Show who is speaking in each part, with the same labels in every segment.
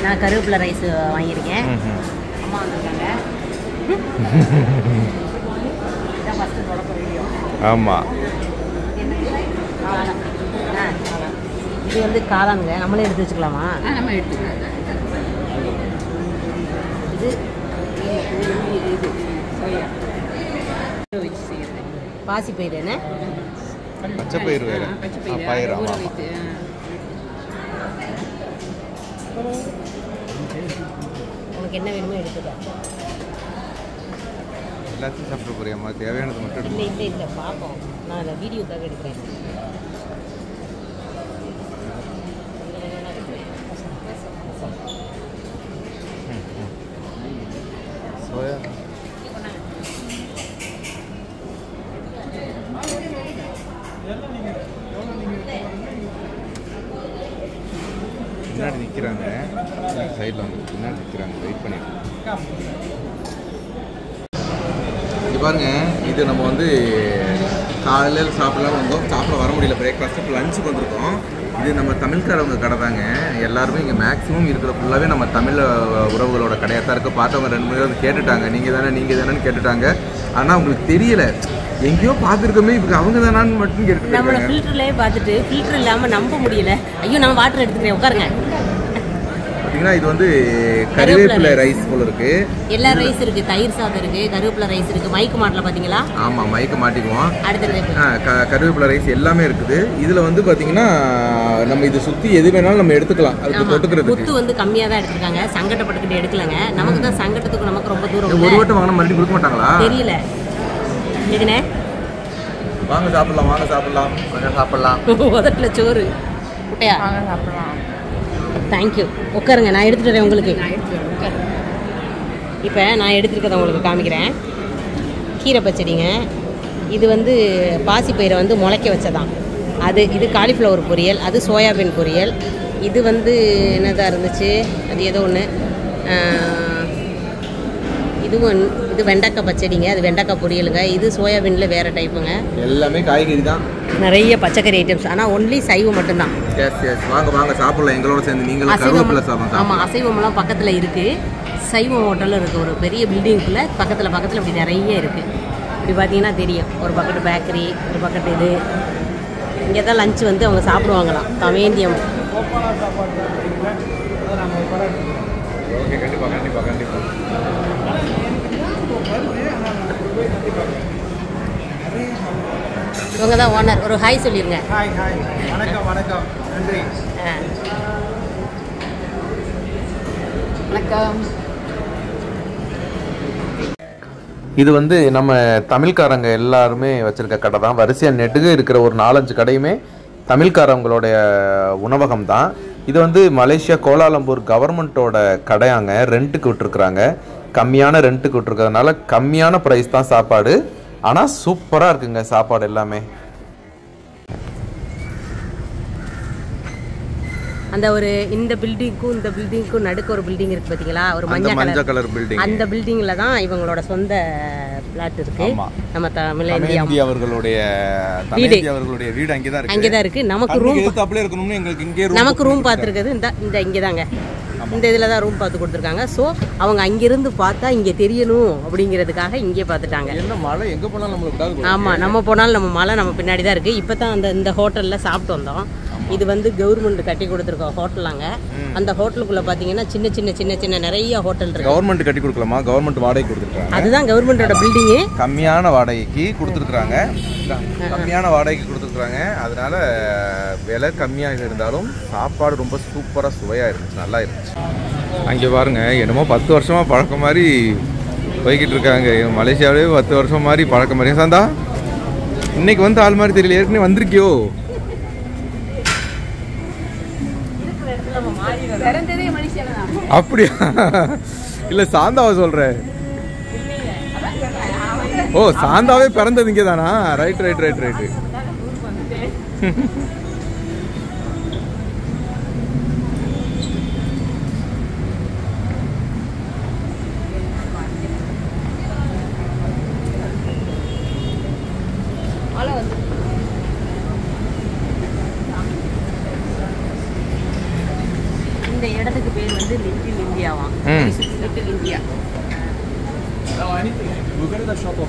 Speaker 1: நான் கருவேப்பிலை ரைஸ் வாங்கியிருக்கேன். அம்மா வந்திருக்காங்க. இதான் ஃபஸ்ட்டு தொடக்க வீடியோ.
Speaker 2: ஆமாம்.
Speaker 1: இது வந்து காளானுங்க, நம்மளே எடுத்து வச்சுக்கலாமா?
Speaker 3: நம்ம எடுத்துக்கலாம்.
Speaker 1: இது
Speaker 3: இது சோயா வச்சு செய்யறது.
Speaker 1: பாசிப்பயிறு என்ன?
Speaker 2: பச்சைப்பயிறு வேறு. பயிறு
Speaker 3: ஊற வைத்து.
Speaker 1: உனக்கு என்ன வேணுமோ எடுத்துக்க.
Speaker 2: எல்லாத்தையும் சாப்பிட போறியாம்மா? தேவையானது மட்டும்
Speaker 1: இல்லை இல்லை இல்லை, பார்ப்போம். நான் அதை வீடியோக்காக எடுக்கிறேன்.
Speaker 2: சோயா பின்னாடி நிற்கிறாங்க. சைடில் வந்து பின்னாடி நிற்கிறாங்க. வெயிட் பண்ணிட்டு இங்கே பாருங்க. இது நம்ம வந்து காலையில் சாப்பிடலாம் வந்தோம். சாப்பிட வர முடியல. பிரேக்ஃபாஸ்ட்டு இப்போ லஞ்சுக்கு வந்திருக்கோம். இது நம்ம தமிழ்காரவங்க கடை தாங்க. எல்லாருமே இங்கே மேக்ஸிமம் இருக்கிற ஃபுல்லாகவே நம்ம தமிழ் உறவுகளோட கடையாக தான் இருக்குது. பார்த்தவங்க 2 3 பேர் கேட்டுட்டாங்க, நீங்கள் தானேன்னு கேட்டுட்டாங்க. ஆனால் உங்களுக்கு தெரியல, எங்கேயோ பார்த்துருக்கோமே, இப்போ அவங்க தானான்னு மட்டும் கேட்டு
Speaker 1: நம்மளை ஃபில்டர்லேயே பார்த்துட்டு ஃபில்டர் இல்லாமல் நம்ப முடியல. ஐயோ நான் வாட்டர் எடுத்துக்கிறேன், உட்காருங்க.
Speaker 2: பார்த்தீங்கன்னா இது வந்து கருவேப்பிலை ரைஸ் போல இருக்கு.
Speaker 1: எல்லா ரைஸ் இருக்கு, தயிர் சாதம் இருக்கு, கருவேப்பிலை ரைஸ் இருக்கு. மைக்கு மாட்டில் பார்த்தீங்களா?
Speaker 2: ஆமாம், மைக்கு மாட்டிக்குவோம்.
Speaker 1: அடுத்தது
Speaker 2: கருவேப்பிலை ரைஸ் எல்லாமே இருக்குது. இதில் வந்து பார்த்தீங்கன்னா நம்ம இது சுற்றி எது வேணாலும் நம்ம எடுத்துக்கலாம். அதுக்கு தொட்டுக்கிறது
Speaker 1: முத்து வந்து கம்மியாக தான் எடுத்துருக்காங்க. சங்கடப்பட்டுக்கிட்டு எடுக்கலங்க. நமக்கு தான் சங்கடத்துக்கு நமக்கு ரொம்ப தூரம்.
Speaker 2: ஒரு வட்டம் வாங்கினா மறுபடியும் கொடுக்க மாட்டாங்களா?
Speaker 1: தெரியல. இதுனே
Speaker 2: வாங்க சாப்பிடலாம்.
Speaker 1: உதட்டில் சோறு குட்டையா?
Speaker 3: வாங்க சாப்பிடலாம்.
Speaker 1: தேங்க்யூ. உட்காருங்க, நான் எடுத்துகிட்டு வரேன் உங்களுக்கு. இப்போ நான் எடுத்துருக்கதை உங்களுக்கு காமிக்கிறேன். கீரை பச்சடிங்க. இது வந்து பாசிப்பயிரை வந்து முளைக்க வச்சதான். இது காலிஃப்ளவர் பொரியல், அது சோயாபீன் பொரியல். இது வந்து என்னதாக இருந்துச்சு, அது ஏதோ ஒன்று. இது வெண்டைக்காய் பச்சடிங்க, அது வெண்டைக்காய் பொரியலுங்க. இது சோயாபீனில் வேறு டைப்புங்க.
Speaker 2: எல்லாமே காய்கறி தான்.
Speaker 1: நிறைய பச்சைக்கறி ஐட்டம்ஸ், ஆனால் ஒன்லி சைவம் மட்டும்தான்.
Speaker 2: வாங்க சாப்பிடலாம். எங்களோட சேர்ந்து நீங்களும் கருவேப்பிலை சாப்பிடலாம்.
Speaker 1: ஆமாம், அசைவம்லாம் பக்கத்தில் இருக்குது. சைவம் ஹோட்டலும் இருக்குது. ஒரு பெரிய பில்டிங்குள்ளே பக்கத்தில் இப்படி நிறைய இருக்குது. இப்படி பார்த்தீங்கன்னா தெரியும். ஒரு பக்கெட்டு பேக்கரி, ஒரு பக்கெட்டு இது. இங்கே தான் லஞ்ச் வந்து அவங்க சாப்பிடுவாங்களாம். கவேந்தியம்.
Speaker 2: ஓகே, கண்டிப்பாக.
Speaker 1: இவங்க தான் ஓனர். ஒரு ஹாய் சொல்லிடுங்க.
Speaker 4: ஹாய். வணக்கம். நன்றி.
Speaker 3: வணக்கம்.
Speaker 2: இது வந்து நம்ம தமிழ்காரங்க எல்லாருமே வச்சுருக்க கடை தான். வரிசையாக நெடுக இருக்கிற ஒரு 4-5 கடையுமே தமிழ்காரவங்களுடைய உணவகம் தான். இது வந்து மலேசியா கோலாலம்பூர் கவர்மெண்ட்டோட கடையாங்க. ரெண்ட்டுக்கு விட்டுருக்குறாங்க. கம்மியான ரெண்ட்டுக்கு விட்டுருக்கிறதுனால கம்மியான ப்ரைஸ் தான் சாப்பாடு. ஆனால் சூப்பராக இருக்குங்க சாப்பாடு எல்லாமே.
Speaker 1: அந்த ஒரு இந்த பில்டிங்க்கும் நடுக்க ஒரு பில்டிங் இருக்குது பார்த்தீங்களா? ஒரு மஞ்சள்
Speaker 2: கலர் பில்டிங்.
Speaker 1: அந்த பில்டிங்கில் தான் இவங்களோட சொந்த பிளாட் இருக்குது. நம்ம
Speaker 2: தமிழேந்தி அவர்களுடைய வீடு அங்கே தான்
Speaker 1: இருக்குது. நமக்கு ரூம் பார்த்துருக்குது இந்த இங்கே தாங்க. இந்த இதில் தான் ரூம் பார்த்து கொடுத்துருக்காங்க. ஸோ அவங்க அங்கேருந்து பார்த்தா இங்கே தெரியணும் அப்படிங்கிறதுக்காக இங்கே பார்த்துட்டாங்க.
Speaker 2: என்ன மழை எங்கே போனாலும் நம்மளுக்கு.
Speaker 1: ஆமாம், நம்ம போனாலும் நம்ம மழை நம்ம பின்னாடி தான் இருக்குது. இப்போ தான் இந்த ஹோட்டலில் சாப்பிட்டு வந்தோம். இது வந்து கவர்மெண்ட் கட்டி கொடுத்துருக்க ஹோட்டலாங்க. அந்த ஹோட்டலுக்குள்ளே பார்த்தீங்கன்னா சின்ன நிறைய ஹோட்டல் இருக்கு.
Speaker 2: கவர்மெண்ட் கட்டி கொடுக்கலாமா? கவர்மெண்ட் வாடகை கொடுத்துருக்காங்க.
Speaker 1: அதுதான் கவர்மெண்டோட பில்டிங்கு.
Speaker 2: கம்மியான வாடகைக்கு கொடுத்துருக்குறாங்க. அதனால விலை கம்மியாக இருந்தாலும் சாப்பாடு ரொம்ப சூப்பராக சுவையாக இருந்துச்சு, நல்லா இருந்துச்சு. அங்கே பாருங்க, என்னமோ 10 வருஷமாக பழக்கம் மாதிரி போய்கிட்டு இருக்காங்க. மலேசியாவிலே 10 வருஷம் மாதிரி பழக்கம் மாதிரி. சாந்தா, இன்னைக்கு வந்து ஆள் மாதிரி தெரியல. ஏற்கனவே வந்திருக்கியோ? அப்படியா? இல்லை, சாந்தாவை சொல்கிறேன். ஓ, சாந்தாவே பிறந்தது இங்கே தானா? ரைட்.
Speaker 1: இந்த இடத்துக்கு பேர் வந்து
Speaker 3: Little India.
Speaker 5: No, anything. We'll go to the shop of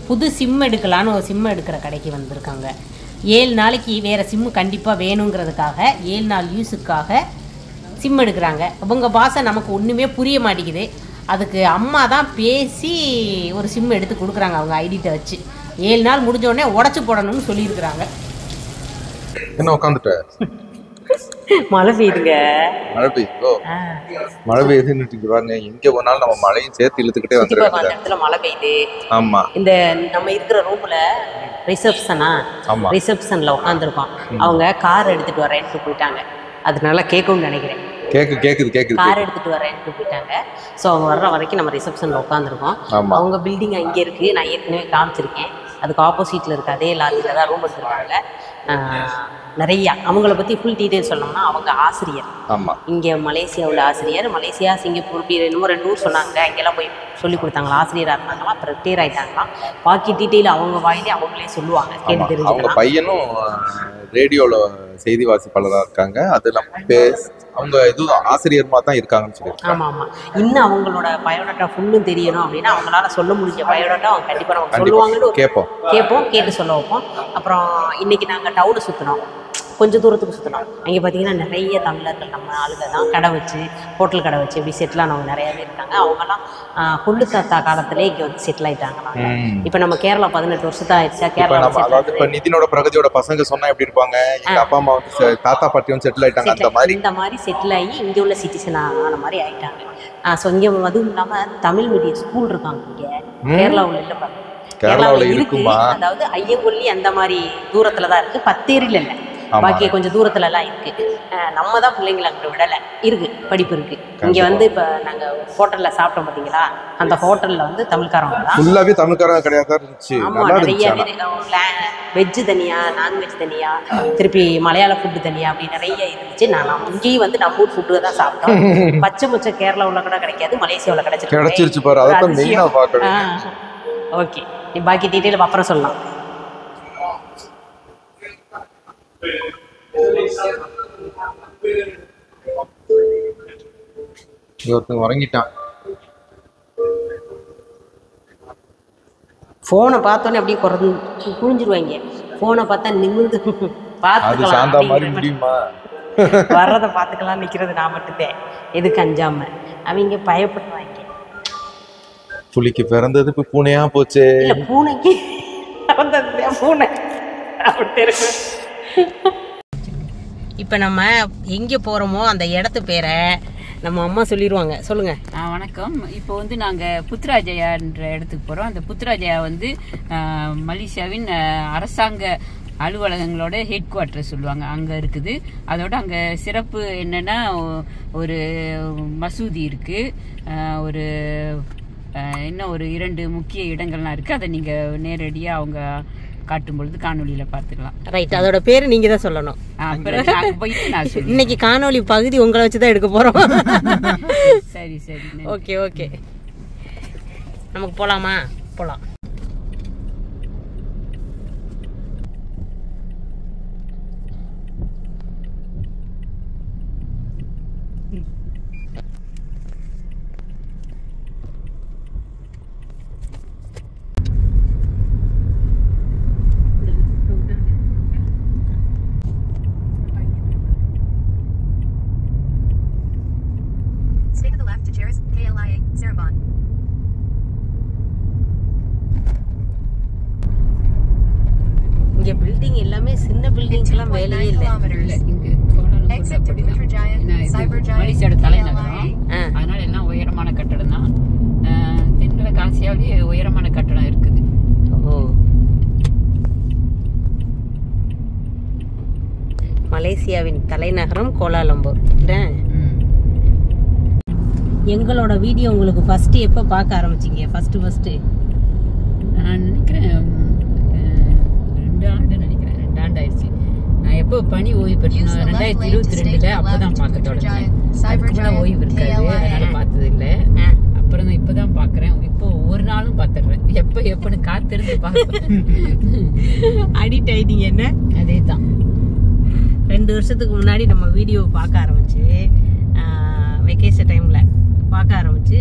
Speaker 1: புது சிம் எடுக்கலான்னு ஒரு சிம் எடுக்கிற கடைக்கு வந்திருக்காங்க. 7 நாளைக்கு வேறு சிம்மு கண்டிப்பாக வேணுங்கிறதுக்காக 7 நாள் யூஸுக்காக சிம் எடுக்கிறாங்க. அவங்க பாஷை நமக்கு ஒன்றுமே புரிய மாட்டேங்குது. அதுக்கு அம்மா தான் பேசி ஒரு சிம் எடுத்து கொடுக்குறாங்க அவங்க ஐடிட்ட வச்சு. 7 நாள் முடிஞ்சோடனே உடச்சி போடணும்னு சொல்லியிருக்கிறாங்க.
Speaker 2: என்ன உட்காந்துட்ட?
Speaker 1: மழை பெய்யுதுங்க.
Speaker 2: மழை பெய்யுதோ? மழை பெய்யுதுன்னு பாருங்க. எங்க போனாலும் நம்ம மழையும் சேர்த்து இழுத்துக்கிட்டே வந்துருக்காங்க.
Speaker 1: அந்த இடத்துல மழை பெய்யுது.
Speaker 2: ஆமா,
Speaker 1: இந்த நம்ம இருக்கிற ரூம்ல ரிசப்ஷன்ல உட்காந்துருக்கோம். அவங்க கார் எடுத்துட்டு வரேன்ட்டு போயிட்டாங்க. அதனால கேட்கும்னு நினைக்கிறேன்.
Speaker 2: கேக்குது
Speaker 1: கார் எடுத்துட்டு வரேன்ட்டு போயிட்டாங்க. ஸோ அவங்க வர்ற வரைக்கும் நம்ம ரிசப்ஷன்ல உட்காந்துருக்கோம். அவங்க பில்டிங் அங்கே இருக்கு. நான் ஏற்கனவே காமிச்சிருக்கேன். அதுக்கு ஆப்போசிட்ல இருக்க அதே லாரியில தான் ரூம் எடுத்துருக்காங்க. நிறையா அவங்கள பற்றி ஃபுல் டீட்டெயில் சொல்லணும்னா அவங்க ஆசிரியர். இங்கே மலேசியாவில் ஆசிரியர். மலேசியா, சிங்கப்பூர் இப்படி இன்னும் 2 ஊர் சொன்னாங்க. அங்கெல்லாம் போய் சொல்லி கொடுத்தாங்களா, ஆசிரியராக இருந்தாங்களாம். அப்புறம் ரிட்டையர் ஆகிட்டாங்களாம். பாக்கி டீட்டெயில் அவங்க வாயிலே அவங்களே சொல்லுவாங்க. கேட்டு தெரிஞ்சு.
Speaker 2: அவங்க பையனும் ரேடியோவில் செய்தி வாசிப்பாளராக இருக்காங்க. அது நம்ம அவங்க இதுவும் ஆசிரியர்மா தான் இருக்காங்கன்னு சொல்லியிருக்காங்க.
Speaker 1: ஆமாம். இன்னும் அவங்களோட பயோடாட்டா ஃபுல்லும் தெரியணும் அப்படின்னா அவங்களால சொல்ல முடிஞ்ச பயோடாட்டா அவங்க கண்டிப்பாக நம்ம சொல்லுவாங்கன்னு கேட்போம். கேட்டு சொல்ல வைப்போம். அப்புறம் இன்னைக்கு நாங்கள் டவுனை சுற்றினோம். கொஞ்சம் தூரத்துக்கு சுற்றினோம். அங்கே பார்த்தீங்கன்னா நிறைய தமிழர்கள் நம்ம ஆளுங்க தான் கடை வச்சு, ஹோட்டல் கடை வச்சு இப்படி செட்டில் ஆனவங்க நிறைய பேர் இருக்காங்க. அவங்கெல்லாம் கொள்ளு தாத்தா காலத்திலே இங்கே வந்து செட்டில் ஆகிட்டாங்க. இப்போ நம்ம கேரளா 18 வருஷத்தா ஆயிடுச்சா கேரளா.
Speaker 2: அதாவது இப்போ நிதினோட பிரகதியோட பசங்க சொன்னா எப்படி இருப்பாங்க? எங்க அப்பா அம்மா வந்து தாத்தா பாட்டி வந்து செட்டில் ஆயிட்டாங்க. இந்த மாதிரி
Speaker 1: செட்டில் ஆகி இங்கே உள்ள சிட்டிசன் ஆன மாதிரி ஆயிட்டாங்க. ஸோ இங்கே அதுவும் இல்லாமல் தமிழ் மீடியம் ஸ்கூல் இருக்காங்க இங்கே கேரளாவில். இல்லை பாருங்க, கேரளாவில் இருக்குமா? அதாவது ஐயங்கொல்லி அந்த மாதிரி தூரத்தில் தான் இருக்குது. 10 ஏரியில் இல்லை, பாக்கி கொஞ்சம் தூரத்துலலாம் இருக்கு. நம்ம தான் பிள்ளைங்களை அங்கே விடலை. இருக்கு, படிப்பு இருக்கு. இங்கே வந்து இப்போ நாங்கள் ஹோட்டலில் சாப்பிட்டோம் பார்த்தீங்களா, அந்த ஹோட்டலில் வந்து தமிழ்காரவங்க தான்.
Speaker 2: ஃபுல்லாகவே தமிழ்காரங்க கிடையாது இருந்துச்சு.
Speaker 1: நிறைய பேர் வெஜ்ஜு தனியாக, நான்வெஜ் தனியாக, திருப்பி மலையாள ஃபுட்டு தனியாக அப்படி நிறைய இருந்துச்சு. நான் இங்கேயும் வந்து நம்ம ஊர் ஃபுட்டு தான் சாப்பிட்டோம். பச்சை கேரளாவில் கூட கிடைக்காது, மலேசியாவில்
Speaker 2: கிடைச்சிருச்சு பாரு. அதான் மெயினாக பார்க்கணும்.
Speaker 1: ஓகே, பாக்கி டீட்டெயில் அப்புறம் சொல்லலாம்.
Speaker 2: ஒருத்தன் உறங்கிட்டான்.
Speaker 1: ஃபோனை பார்த்தோன்னே அப்படியே குனிஞ்சிருவாங்க. ஃபோனை பார்த்தா நிமிர்ந்து பார்த்துக்கலாம். வர்றதை பார்த்துக்கலாம். நிற்கிறது நான் மட்டும்தான். எதுக்கு அஞ்சாம அவங்க பயப்படுவாங்க.
Speaker 2: புலிக்கு பிறந்தது இப்போ பூனையா போச்சு.
Speaker 1: இல்லை, பூனைக்கு பிறந்தது பூனை அப்படி இருக்கு. இப்போ நம்ம எங்கே போகிறோமோ அந்த இடத்து பேரை நம்ம அம்மா சொல்லிடுவாங்க. சொல்லுங்க.
Speaker 3: வணக்கம். இப்போ வந்து நாங்கள் புத்ராஜயான்ற இடத்துக்கு போகிறோம். அந்த புத்ராஜயா வந்து மலேசியாவின் அரசாங்க அலுவலகங்களோட ஹெட் குவார்ட்டர் சொல்லுவாங்க, அங்கே இருக்குது. அதோட அங்கே சிறப்பு என்னென்னா ஒரு மசூதி இருக்குது, ஒரு இன்னும் ஒரு 2 முக்கிய இடங்கள்லாம் இருக்குது. அதை நீங்கள் நேரடியாக அவங்க காட்டும் பொழுது காணொலியில பார்த்துக்கலாம்.
Speaker 1: ரைட், அதோட பேரு நீங்க தான் சொல்லணும். இன்னைக்கு காணொலி பகுதி உங்களை வச்சுதான் எடுக்க போறோம்.
Speaker 3: சரி சரி,
Speaker 1: ஓகே ஓகே. நமக்கு போலாமா? போலாம். இங்க பில்டிங் எல்லாமே சின்ன பில்டிங்ஸ்லாம் வேலையே இல்லை.
Speaker 3: மலேசியாவோட தலைநகரம், அதனால எல்லாம் உயரமான கட்டடம் தான். தென்கிழக்கு ஆசியாவிலேயே உயரமான கட்டடம் இருக்குது.
Speaker 1: மலேசியாவின் தலைநகரம் கோலாலம்பூர். எங்களோட வீடியோ உங்களுக்கு ஃபர்ஸ்ட் எப்போ பார்க்க ஆரம்பிச்சிங்க? ஃபர்ஸ்ட்
Speaker 3: நான் நினைக்கிறேன் 2 ஆண்டு நினைக்கிறேன். 2 ஆண்டு ஆயிடுச்சு. நான் எப்போ பணி ஓய்வு பெற்றேன் 2022 அப்போதான் பார்க்க தொடங்கினேன். அதுக்குள்ள ஓய்வு இருக்காது, அதனால பார்த்தது இல்லை. அப்புறம் தான் இப்போதான் பார்க்குறேன். இப்போ ஒவ்வொரு நாளும் பார்த்துடுறேன். எப்போ எப்பன்னு காத்திருந்து பார்ப்பேன்.
Speaker 1: அடிக்ட் ஆயிட்டீங்க என்ன?
Speaker 3: அதேதான்.
Speaker 1: 2 வருஷத்துக்கு முன்னாடி நம்ம வீடியோ பார்க்க ஆரம்பிச்சு, வெக்கேஷன் டைம்ல பார்க்க ஆரம்பிச்சு,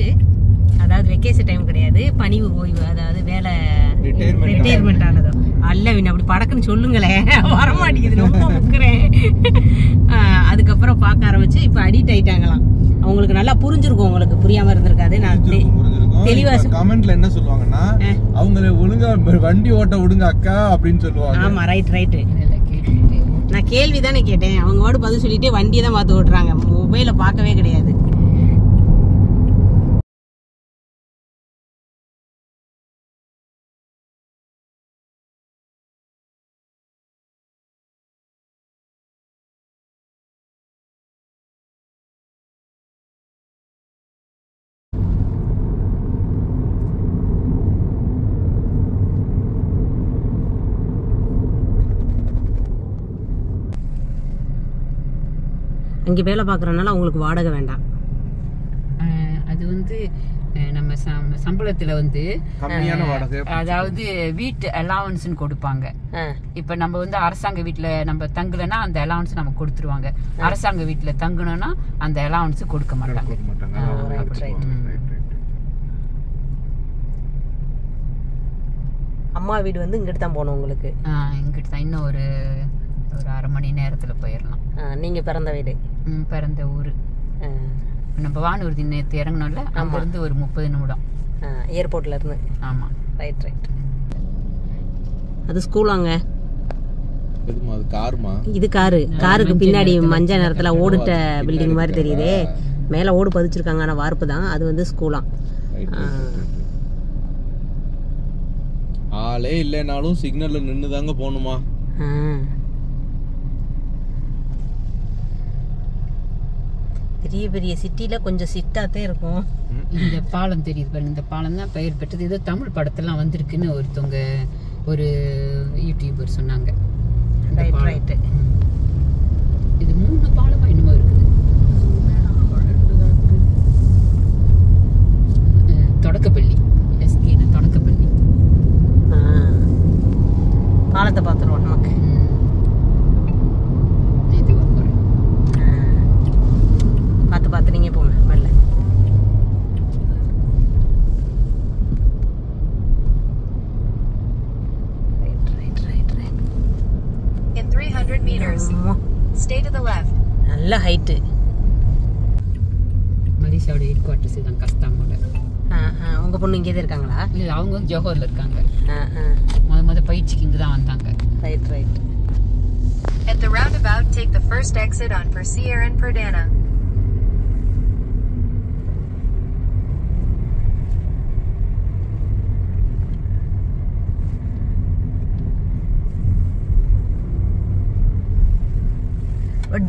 Speaker 1: அதாவது வெக்கேஷன் டைம் கிடையாது, பணிவு ஓய்வு, அதாவது வேலை ரிட்டையர்மெண்ட் ஆனது. அல்லவின் அப்படி படக்குன்னு சொல்லுங்களேன், வரமாட்டேங்குது, ரொம்ப முக்குறேன். அதுக்கப்புறம் பார்க்க ஆரம்பிச்சு இப்போ அடிக்ட் ஆயிட்டாங்களாம். அவங்களுக்கு நல்லா புரிஞ்சிருக்கும், உங்களுக்கு புரியாம இருந்திருக்காது. நான் தெளிவா
Speaker 2: கமெண்ட்ல என்ன சொல்லுவாங்கன்னா, அவங்கள ஒழுங்கா வண்டி ஓட்ட விடுங்க அக்கா அப்படின்னு சொல்லுவாங்க.
Speaker 1: ஆமா, ரைட்டு. நான் கேள்வி தானே கேட்டேன், அவங்க வாடு பதில் சொல்லிட்டு வண்டியை தான் பார்த்து ஓட்டுறாங்க, மொபைலை பார்க்கவே கிடையாது. இங்கே வேலை பார்க்குறதுனால அவங்களுக்கு வாடகை வேண்டாம்.
Speaker 3: அது வந்து நம்ம சம்பளத்துல வந்து
Speaker 2: கம்மியான வாடகை,
Speaker 3: அதாவது வீட்டு அலவன்ஸ்னு கொடுப்பாங்க. இப்ப நம்ம வந்து அரசாங்க வீட்டுல நம்ம தங்கலன்னா அந்த அலவன்ஸ் நம்ம கொடுத்துருவாங்க. அரசாங்க வீட்டுல தங்கணும்னா அந்த அலவன்ஸ் கொடுக்க மாட்டாங்க.
Speaker 1: அம்மா வீடு வந்து இங்கிட்டு தான் போகணும் உங்களுக்கு.
Speaker 3: இங்கிட்டு தான், இன்னும் ஒரு 1/2 மணி நேரத்துல போயிடலாம்.
Speaker 1: நீங்க பிறந்த வீடு,
Speaker 3: பிறந்த ஊரு நம்ம வானூர்தி நேற்று இறங்கணும்ல, அங்க இருந்து ஒரு 30 நிமிடம்
Speaker 1: ஏர்போர்ட்ல இருந்து.
Speaker 3: ஆமா,
Speaker 1: ரைட். அது ஸ்கூலாங்க.
Speaker 2: அது காருமா?
Speaker 1: இது காருக்கு பின்னாடி மஞ்சள் நேரத்துல ஓடிட்ட பில்டிங் மாதிரி தெரியுதே, மேல ஓடு பதிச்சிருக்காங்க, ஆனா வார்ப்பு தான். அது வந்து ஸ்கூலாம்.
Speaker 2: ஆளே இல்லைனாலும் சிக்னல்ல நின்று தாங்க போகணுமா?
Speaker 1: பெரிய பெரிய சிட்டில கொஞ்சம் சிட்டாத்தே இருக்கும்.
Speaker 3: இந்த பாலம் தெரியுது பாருங்க, இந்த பாலம் தான் பெயர் பெற்றது. ஏதோ தமிழ் படத்தெல்லாம் வந்திருக்குன்னு ஒருத்தவங்க, ஒரு யூடியூபர் சொன்னாங்க.
Speaker 1: ரைட்.
Speaker 3: இது 3 பாலமா என்னமோ இருக்குது. தொடக்கப்பள்ளி, எஸ்கேனா தொடக்கப்பள்ளி.
Speaker 1: பாலத்தை பார்த்துருவோம் நமக்கு. பார்த்து நீங்க போங்க வரல.
Speaker 6: In 300 meters, stay to the left.
Speaker 1: நல்ல ஹைட்.
Speaker 3: மலேசியாவோட ஹெட் குவார்ட்டர்ஸ் தான் கஸ்தாமோட.
Speaker 1: உங்க பொண்ணு இங்கே தான் இருக்காங்களா?
Speaker 3: இல்ல, அவங்க வந்து ஜோஹர்ல இருக்காங்க. முத பயிற்சிக்கு இங்க தான் வந்தாங்க.
Speaker 1: Right.
Speaker 6: At the roundabout, take the first exit on Persier and Perdana.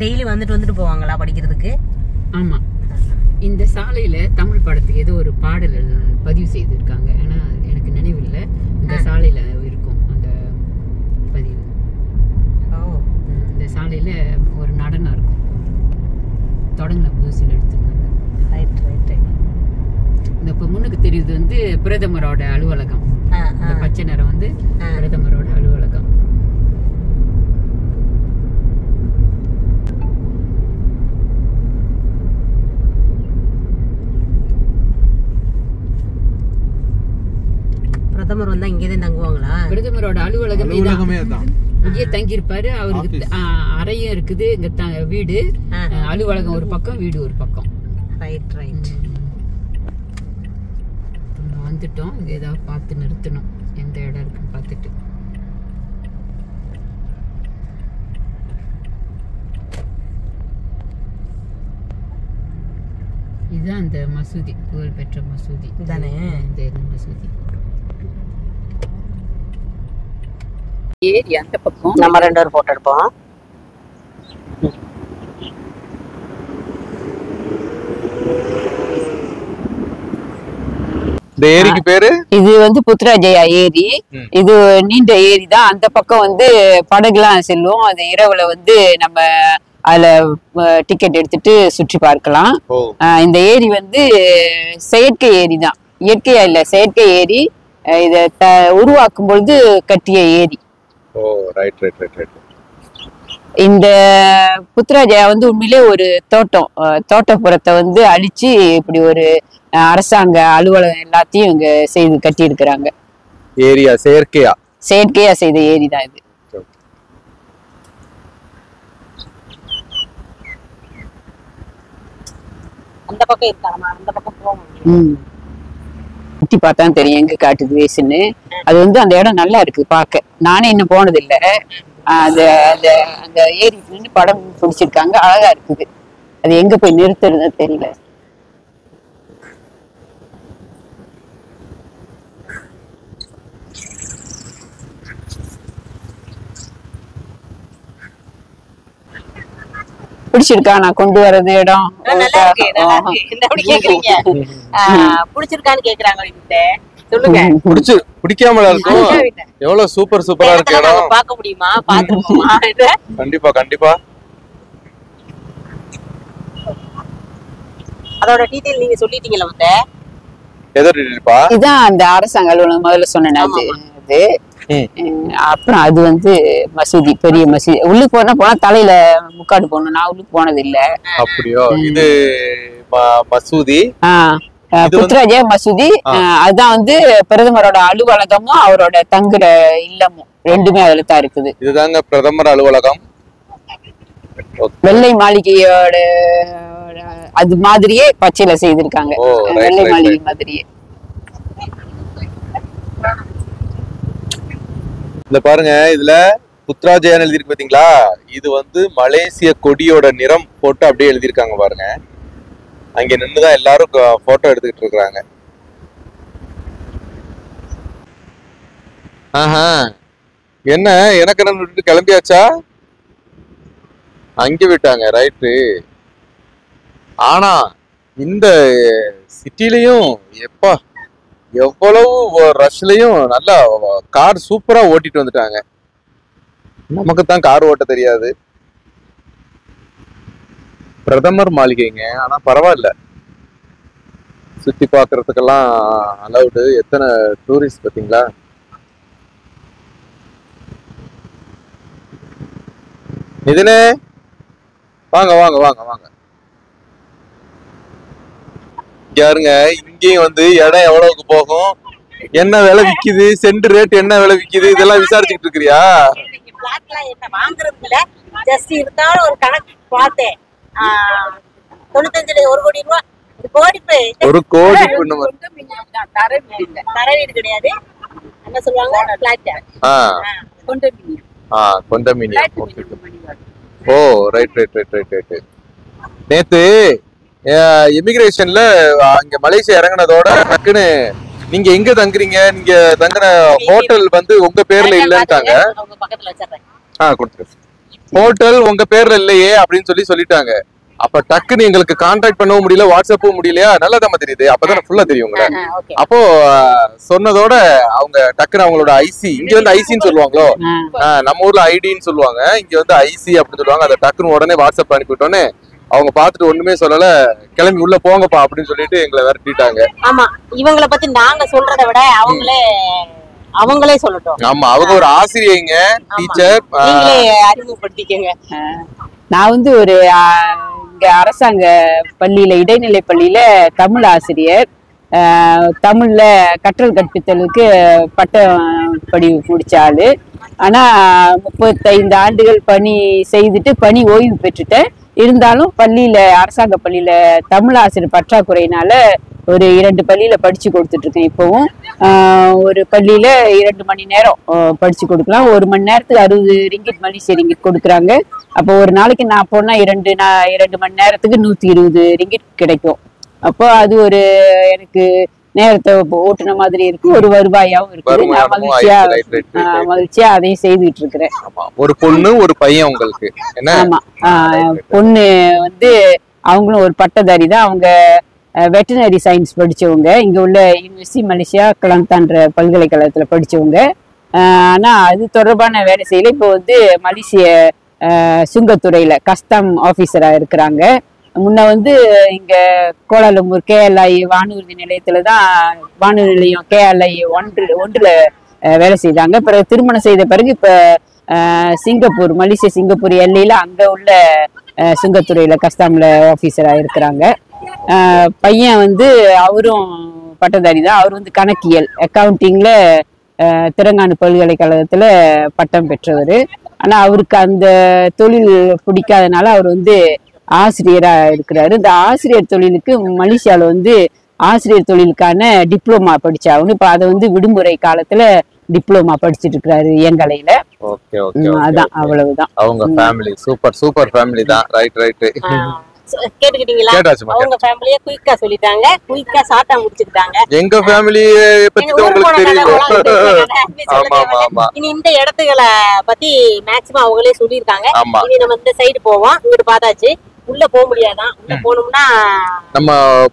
Speaker 1: Daily வந்துட்டு போவாங்களா படிக்கிறதுக்கு?
Speaker 3: ஆமா, இந்த சாலையில தமிழ் படத்துக்கு ஏதோ ஒரு பாடல் பதிவு செய்திருக்காங்க. ஏன்னா எனக்கு நினைவில்லை, இந்த சாலையில இருக்கும் அந்த பதிவு. இந்த சாலையில ஒரு நடனம் இருக்கும், தொடங்கின புதுசில் எடுத்துருந்தாங்க.
Speaker 1: ரைட்.
Speaker 3: இந்த இப்போ முன்னுக்கு தெரியுது வந்து பிரதமரோட அலுவலகம். இந்த பச்சை நிறம் வந்து பிரதமரோட அலுவலகம்.
Speaker 1: பிரதமர் வந்தா இங்கேதான் தங்குவாங்களா?
Speaker 3: பிரதமரோட
Speaker 2: அலுவலகமே தான்,
Speaker 3: இங்கே தங்கியிருப்பாரு. அவருக்கு அறையும் இருக்குது, இங்க வீடு, அலுவலகம் ஒரு பக்கம், வீடு ஒரு பக்கம்.
Speaker 1: ரைட்.
Speaker 3: வந்துட்டோம், இங்க ஏதாவது பார்த்து நிறுத்தணும், எந்த இடம் இருக்குன்னு பார்த்துட்டு. இதுதான் அந்த மசூதி, புகழ்பெற்ற மசூதி
Speaker 1: தானே.
Speaker 3: இந்த மசூதி ஏரி அந்த பக்கம்.
Speaker 1: நம்ம 2 பேரும் போட்டோ எடுப்போம்.
Speaker 2: இந்த ஏரிக்கு பேரு
Speaker 3: இது வந்து புத்ராஜயா ஏரி. இது நீண்ட ஏரி தான். அந்த பக்கம் வந்து படகுலாம் செல்லும். அது இரவுல வந்து நம்ம அதுல டிக்கெட் எடுத்துட்டு சுற்றி பார்க்கலாம். இந்த ஏரி வந்து செயற்கை ஏரி தான், இயற்கையா இல்ல, செயற்கை ஏரி. இதை உருவாக்கும் பொழுது கட்டிய ஏரி.
Speaker 2: ஓ ரைட் ரைட் ரைட் ரைட்.
Speaker 3: இந்த புத்ராஜயா வந்து உண்மையிலே ஒரு தோட்டப்புறத்தை வந்து அழிச்சு இப்படி ஒரு அரசாங்க அலுவலகம் எல்லாத்தையும் இங்க செய்து கட்டி இருக்கிறாங்க.
Speaker 2: ஏரியா செயற்கையா
Speaker 3: செய்த ஏரி தான் இது.
Speaker 1: அந்த பக்கம் இருக்காமா, அந்த பக்கம் போகணும்.
Speaker 3: சுத்தி பார்த்தா தெரியும் எங்க காட்டுது வேசுன்னு. அது வந்து அந்த இடம் நல்லா இருக்கு பார்க்க. நானே இன்னும் போனது இல்ல. அந்த அந்த அந்த ஏரி நின்று படம் பிடிச்சிருக்காங்க, அழகா இருக்குது. அது எங்க போய் நிறுத்துறது தெரியல. பிடிச்சிருக்கா நான் கொண்டு வர்றது இடம்?
Speaker 1: நல்லா இருக்கு, நல்லா இருக்கு. இந்த அப்படி கேக்குறீங்க, பிடிச்சிருக்கான்னு கேக்குறாங்க. சொல்லுங்க.
Speaker 2: பிடிக்காமல இருக்கும். எவ்வளவு சூப்பரா இருக்கு இடம்.
Speaker 1: பார்க்க முடியுமா? பாத்துருக்கோமா?
Speaker 2: கண்டிப்பா கண்டிப்பா.
Speaker 1: அதோட டீடைல் நீங்க சொல்லிட்டீங்களா வந்து?
Speaker 2: எதோ டீடைல்ப்பா?
Speaker 3: இதான் அந்த அரசாங்க அலுவலகம் முதல்ல சொன்னேன் அது. அப்புறம் அது வந்து மசூதி, பெரிய மசூதி. உள்ளுக்கு போனா தலையில முக்காடு போடணும். நான் உள்ளுக்கு போனது இல்ல.
Speaker 2: அப்படியோ? இது மசூதி.
Speaker 3: புத்ராஜயா மசூதி. அதுதான் வந்து பிரதமரோட அலுவலகமும் அவரோட தங்குற இல்லமும் ரெண்டுமே அதுல தான் இருக்குது.
Speaker 2: இதுதாங்க பிரதமர் அலுவலகம்.
Speaker 3: வெள்ளை மாளிகையோட அது மாதிரியே பச்சையில செய்திருக்காங்க. வெள்ளை மாளிகை மாதிரியே.
Speaker 2: இந்த பாருங்க, இதுல புத்ராஜயான்னு எழுதிருக்கு பாத்தீங்களா? இது வந்து மலேசிய கொடியோட நிறம் போட்டு அப்படியே எழுதியிருக்காங்க பாருங்க. அங்க நின்றுதான் எல்லாரும் போட்டோ எடுத்துக்கிட்டு இருக்காங்க. ஆஹா, என்ன எனக்கு என்ன விட்டுட்டு கிளம்பியாச்சா? அங்க விட்டாங்க. ரைட்டு. ஆனா இந்த சிட்டிலையும் எப்பா எவ்வளவு ரஷ்லயும் நல்லா கார் சூப்பரா ஓட்டிட்டு வந்துட்டாங்க. நமக்கு தான் கார் ஓட்ட தெரியாது. பிரதமர் மாளிகைங்க, ஆனா பரவாயில்ல, சுத்தி பாக்குறதுக்கெல்லாம் அலவுடு. எத்தனை டூரிஸ்ட் பாத்தீங்களா? இதுனே வாங்க வாங்க வாங்க வாங்க. யாருங்க, இங்கேயும் வந்து இடம் எவ்வளவுக்கு போகும், என்ன விலை விக்குது, சென்ட் ரேட் என்ன விலை விக்குது, இதெல்லாம் விசாரிச்சுட்டு இருக்கிறியா?
Speaker 1: ஜஸ்ட் இருந்தாலும் ஒரு கணக்கு பார்த்தேன். 95 1 கோடி ரூபாய்.
Speaker 2: ஒரு கோடி
Speaker 1: தர வீடு கிடையாது. என்ன சொல்லுவாங்க?
Speaker 2: Oh right right right right right. நேத்து இமிகிரேஷன்ல அங்க மலேசியா இறங்குனதோட டக்குன்னு நீங்க எங்க தங்குறீங்க, நீங்க தங்குற ஹோட்டல் வந்து உங்க பேர்ல இல்லன்ட்டாங்க. ஹோட்டல் உங்க பேர்ல இல்லையே அப்படின்னு சொல்லிட்டாங்க. அப்ப டக்குன்னு எங்களுக்கு கான்டாக்ட் பண்ணவும் முடியல, வாட்ஸ்அப்பும் முடியலையா? நல்லதாம தெரியுது, அப்பதானே ஃபுல்லா தெரியும் உங்களை. அப்போ சொன்னதோட அவங்க டக்குன்னு அவங்களோட ஐசி, இங்க வந்து ஐசின்னு சொல்லுவாங்களோ, நம்ம ஊர்ல ஐடின்னு சொல்லுவாங்க, இங்க வந்து ஐசி அப்படின்னு சொல்லுவாங்க. அதை டக்குன்னு உடனே வாட்ஸ்அப் அனுப்பிவிட்டோன்னே அவங்க பாத்துட்டு ஒண்ணுமே சொல்லல, கிளம்பி உள்ள போங்கப்பா அப்படின்னு சொல்லிட்டு எங்களை விரட்டிட்டாங்க.
Speaker 1: ஆமா, இவங்கள பத்தி நாங்க சொல்றதை விட அவங்களே சொல்லட்டும்.
Speaker 2: ஆமா, அவங்க ஒரு ஆசிரியங்க, டீச்சர்.
Speaker 1: அறிமுகப்படுத்திக்கங்க.
Speaker 3: நான் வந்து ஒரு இங்க அரசாங்க பள்ளியில, இடைநிலை பள்ளியில தமிழ் ஆசிரியர். தமிழ்ல கற்றல் கற்பித்தலுக்கு பட்டப்படி முடிச்ச ஆளு. ஆனா 35 ஆண்டுகள் பணி செய்துட்டு பணி ஓய்வு பெற்றுட்டேன். இருந்தாலும் பள்ளியில, அரசாங்க பள்ளியில தமிழ் ஆசிரியர் பற்றாக்குறையினால ஒரு 2 பள்ளியில படிச்சு கொடுத்துட்டு இருக்கேன். இப்பவும் ஒரு பள்ளியில 2 மணி நேரம் படிச்சு கொடுக்கலாம். 1 மணி நேரத்துக்கு 60 ரிங்கிட் மலேசிய ரிங்கிட் கொடுக்குறாங்க. அப்போ ஒரு நாளைக்கு நான் போனா 2 மணி நேரத்துக்கு 120 ரிங்கிட் கிடைக்கும். அப்போ அது ஒரு எனக்கு நேரத்தை ஓட்டுன மாதிரி இருக்கு, ஒரு வருவாயாவும் இருக்குது. நான் மகிழ்ச்சியா அதையும் செய்துட்டு இருக்கிறேன்.
Speaker 2: ஒரு பொண்ணு ஒரு பையன் உங்களுக்கு?
Speaker 3: ஆமா, பொண்ணு வந்து அவங்களும் ஒரு பட்டதாரி தான். அவங்க வெட்டினரி சயின்ஸ் படிச்சவங்க, இங்க உள்ள யூனிவர்சிட்டி மலேசியா கலாந்தான்ற பல்கலைக்கழகத்துல படிச்சவங்க. ஆனா அது தொடர்பான வேலை செய்யல. இப்போ வந்து மலேசிய சுங்கத்துறையில கஸ்டம் ஆபீசரா இருக்கிறாங்க. முன்ன வந்து இங்க கோலாலம்பூர் KLI வானூர்தி நிலையத்துல தான் வானூர்தி நிலையம் KLI ஒன்றுல வேலை செய்தாங்க. பிறகு திருமணம் செய்த பிறகு இப்ப சிங்கப்பூர் மலேசியா சிங்கப்பூர் எல்லையில அங்க உள்ள சுங்கத்துறையில கஸ்டம்ல ஆபீசரா இருக்கிறாங்க. பையன் வந்து அவரும் பட்டதாரி தான். அவர் வந்து கணக்கியல் அக்கவுண்டிங்ல திரங்கானு பல்கலைக்கழகத்துல பட்டம் பெற்றவர். ஆனா அவருக்கு அந்த தொழில் பிடிக்காதனால அவர் வந்து ஆசிரியரா இருக்கிறாரு. இந்த ஆசிரியர் தொழிலுக்கு மலேசியால வந்து ஆசிரியர் தொழிலுக்கான டிப்ளமா படிச்சாகணும். இப்ப அதை வந்து விடுமுறை காலத்துல டிப்ளமா படிச்சுட்டு இருக்கிறாரு இயங்கலையில. அதான் அவ்வளவுதான்.
Speaker 2: அவங்க ஃபேமிலி சூப்பர் ஃபேமிலி தான். ரைட்
Speaker 1: கேட்டுக்கிட்டீங்களா? அவங்க ஃபேமிலியே குயிக்கா சொல்லிட்டாங்க, குயிக்கா சாட்டா முடிச்சுட்டாங்க.
Speaker 2: எங்க ஃபேமிலி பத்தி உங்களுக்கு தெரியும். ஆமா.
Speaker 1: இனி இந்த இடத்துகளை பத்தி மேக்ஸிமம் அவங்களே சொல்லியிருக்காங்க. இனி நம்ம இந்த சைடு போவோம். இங்கிட்டு பார்த்தாச்சு, உள்ள போக முடியாதான். உள்ள போனோம்னா
Speaker 2: நம்ம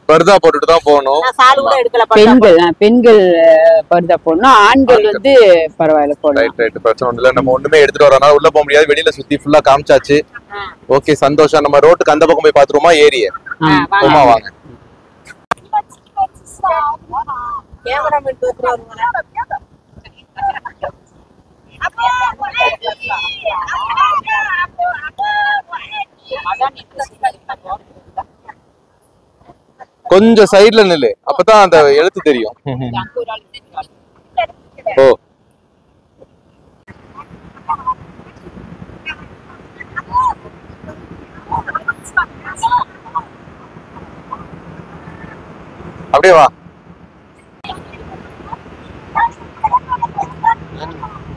Speaker 2: பர்தா போட்டுட்டு தான் போகணும்.
Speaker 1: சாலு கூட எடுக்கல.
Speaker 3: பெண்கள் பர்தா போடணும், ஆண்கள் வந்து பரவாயில்ல போடலாம்.
Speaker 2: ரைட் பிரச்சனை இல்ல. நம்ம ஒண்ணுமே எடுத்துட்டு வரனால உள்ள போக முடியாது. வெளியில சுத்தி ஃபுல்லா காமிச்சாச்சு. ஓகே சந்தோஷம். நம்ம ரோட்டுக்கு அந்த பக்கம் போய் பாத்துருவோமா ஏரியா? வாங்க.
Speaker 1: கேமராமேன்
Speaker 2: கொஞ்சம் சைடுல நில்லு, அப்பதான் அந்த எழுத்து தெரியும். ஓ அப்படியே வா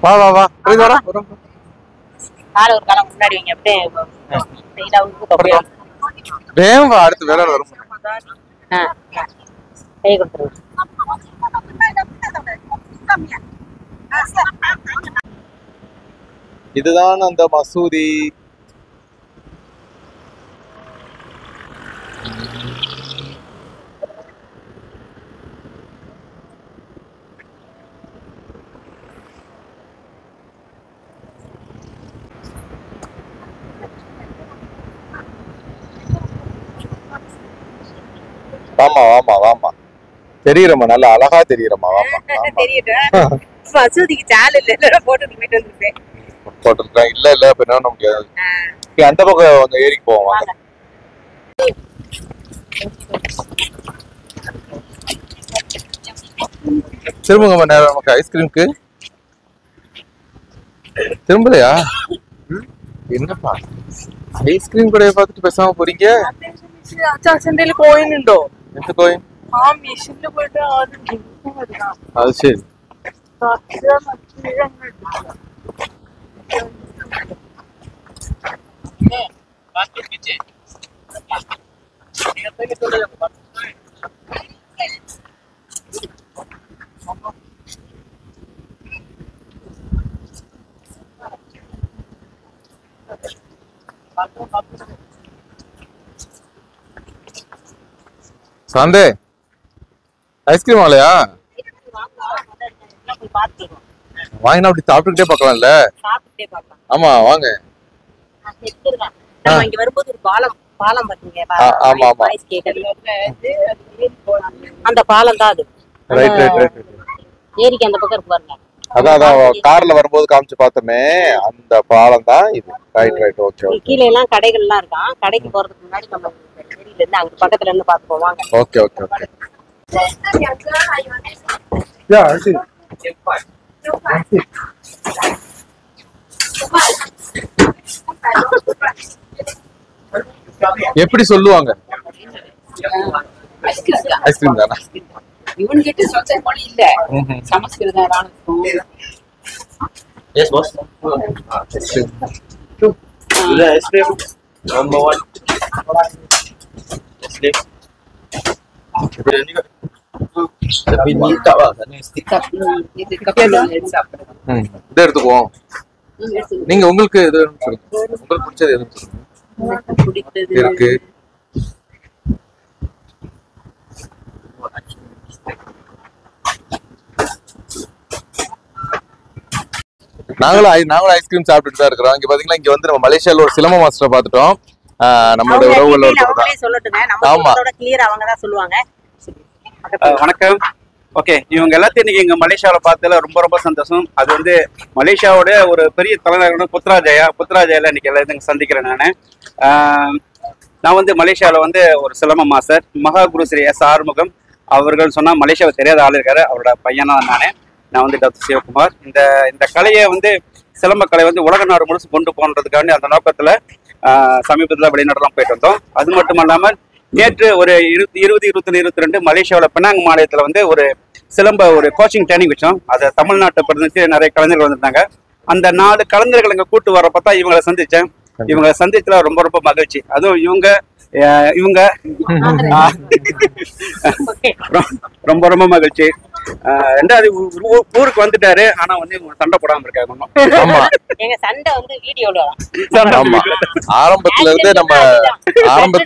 Speaker 2: வா வா வா போய் வரா.
Speaker 1: கால ஒரு காலம் முன்னாடி வைங்க. அப்படியே
Speaker 2: வேகம் வா, அடுத்து வேலை வரும்.
Speaker 1: கை கொடுத்துருங்க.
Speaker 2: இதுதான் அந்த மசூதி. வாமா தெரியுறமா, நல்லா அழகா தெரியுறமா. வாமா
Speaker 1: மசூதிக்கு சால் இல்ல போட்டு போயிட்டு வந்துருப்பேன்.
Speaker 2: போட்டுருக்கேன். இல்ல இப்ப என்ன பண்ண முடியாது. அந்த பக்கம் கொஞ்சம் ஏரிக்கு போவோம். திரும்புங்க நேரம் நமக்கு ஐஸ்கிரீம்க்கு. திரும்பலையா? என்னப்பா ஐஸ்கிரீம் கடையை பார்த்துட்டு பேசாம போறீங்க?
Speaker 4: കോയിൻ ഉണ്ടോ?
Speaker 2: എന്ത് കോയിൻ?
Speaker 4: ആ മെഷീനിൽ പോയിട്ട്
Speaker 2: അത് ശരി. சாந்தே ஐஸ்கிரீம் வாங்கலையா? வாங்கினா அப்படி சாப்பிட்டுக்கிட்டே பார்க்கலாம்ல. ஆமா வாங்க.
Speaker 1: இங்க வரும்போது ஒரு பாலம் பாத்தீங்க.
Speaker 2: ஆமா
Speaker 1: அந்த பாலம் தான் அது.
Speaker 2: ரைட்
Speaker 1: ஏரிக்கு அந்த பக்கம் இருக்கு பாருங்க.
Speaker 2: அதான் கார்ல வரும்போது காமிச்சு பார்த்தோமே, அந்த பாலம் தான் இது. Right okay.
Speaker 1: கீழே எல்லாம் கடைகள் எல்லாம் இருக்கான். கடைக்கு போறதுக்கு முன்னாடி நம்ம ஏரியில இருந்து அங்க பக்கத்துல இருந்து பாத்து போவாங்க.
Speaker 2: ஓகே எப்படி சொல்லுவாங்க? ஐஸ்கிரீம் தானா?
Speaker 3: இவன்கிட்ட சொல்ற மொழி இல்ல, சமஸ்கிருதம்.
Speaker 5: Yes, boss. The ice cream number 1. Ice cream. Tapi ni cup lah, sana stick cup.
Speaker 3: இது கப்பியா சாப்பிடுறோம்.
Speaker 2: இதை எடுத்துக்குவோம். நீங்க உங்களுக்கு எது சொல்லுங்க, உங்களுக்கு பிடிச்சது எதுன்னு சொல்லுங்க. இருக்கு நாங்களும் ஐஸ்கிரீம் சாப்பிட்டுட்டு தான் இருக்கிறோம். இங்க பாத்தீங்கன்னா இங்க வந்து நம்ம மலேசியால ஒரு சிலம்ப மாஸ்டரை பார்த்துட்டோம். நம்மளோட உறவுகள்
Speaker 1: அவங்களே சொல்லட்டுங்க. நம்ம கிளியர் அவங்க தான் சொல்லுவாங்க.
Speaker 7: வணக்கம். ஓகே, இவங்க எல்லாத்தையும் இன்னைக்கு இங்க மலேசியாவில் பார்த்ததுல ரொம்ப ரொம்ப சந்தோஷம். அது வந்து மலேசியாவோட ஒரு பெரிய தலைநகரம் புத்ராஜயால இன்னைக்கு எல்லாத்தையும் சந்திக்கிறேன். நான் வந்து மலேசியாவில் வந்து ஒரு சிலம்ப மாஸ்டர் மகா குரு ஸ்ரீ எஸ் ஆறுமுகம் அவர்கள் சொன்னால் மலேசியாவை தெரியாத ஆள் இருக்காரு. அவரோட பையனா நான் வந்து டாக்டர் சிவகுமார். இந்த கலையை வந்து சிலம்ப கலை வந்து உலக நாடு முழுசு கொண்டு போன்றதுக்காண்டி அந்த நோக்கத்தில் சமீபத்தில் வெளிநாடுலாம் போயிட்டு வந்தோம். அது மட்டும் இல்லாமல் நேற்று ஒரு 21 மலேசியாவில் பெனாங் மாநிலத்தில் வந்து ஒரு சிலம்ப ஒரு கோச்சிங் ட்ரைனிங் வச்சோம். அதை தமிழ்நாட்டை பிரதிநிதித்து நிறைய கலைஞர்கள் வந்திருந்தாங்க. அந்த 4 கலைஞர்கள் இங்கே கூட்டு வர பார்த்தா இவங்களை சந்தித்தேன். இவங்களை சந்தித்துல ரொம்ப ரொம்ப மகிழ்ச்சி. அதுவும் இவங்க ரொம்ப ரொம்ப மகிழ்ச்சி. ரெண்டாவது ஊருக்கு வந்துட்டாரு, ஆனா வந்து சண்டை போடாம இருக்காங்க.
Speaker 2: ஆரம்பத்துல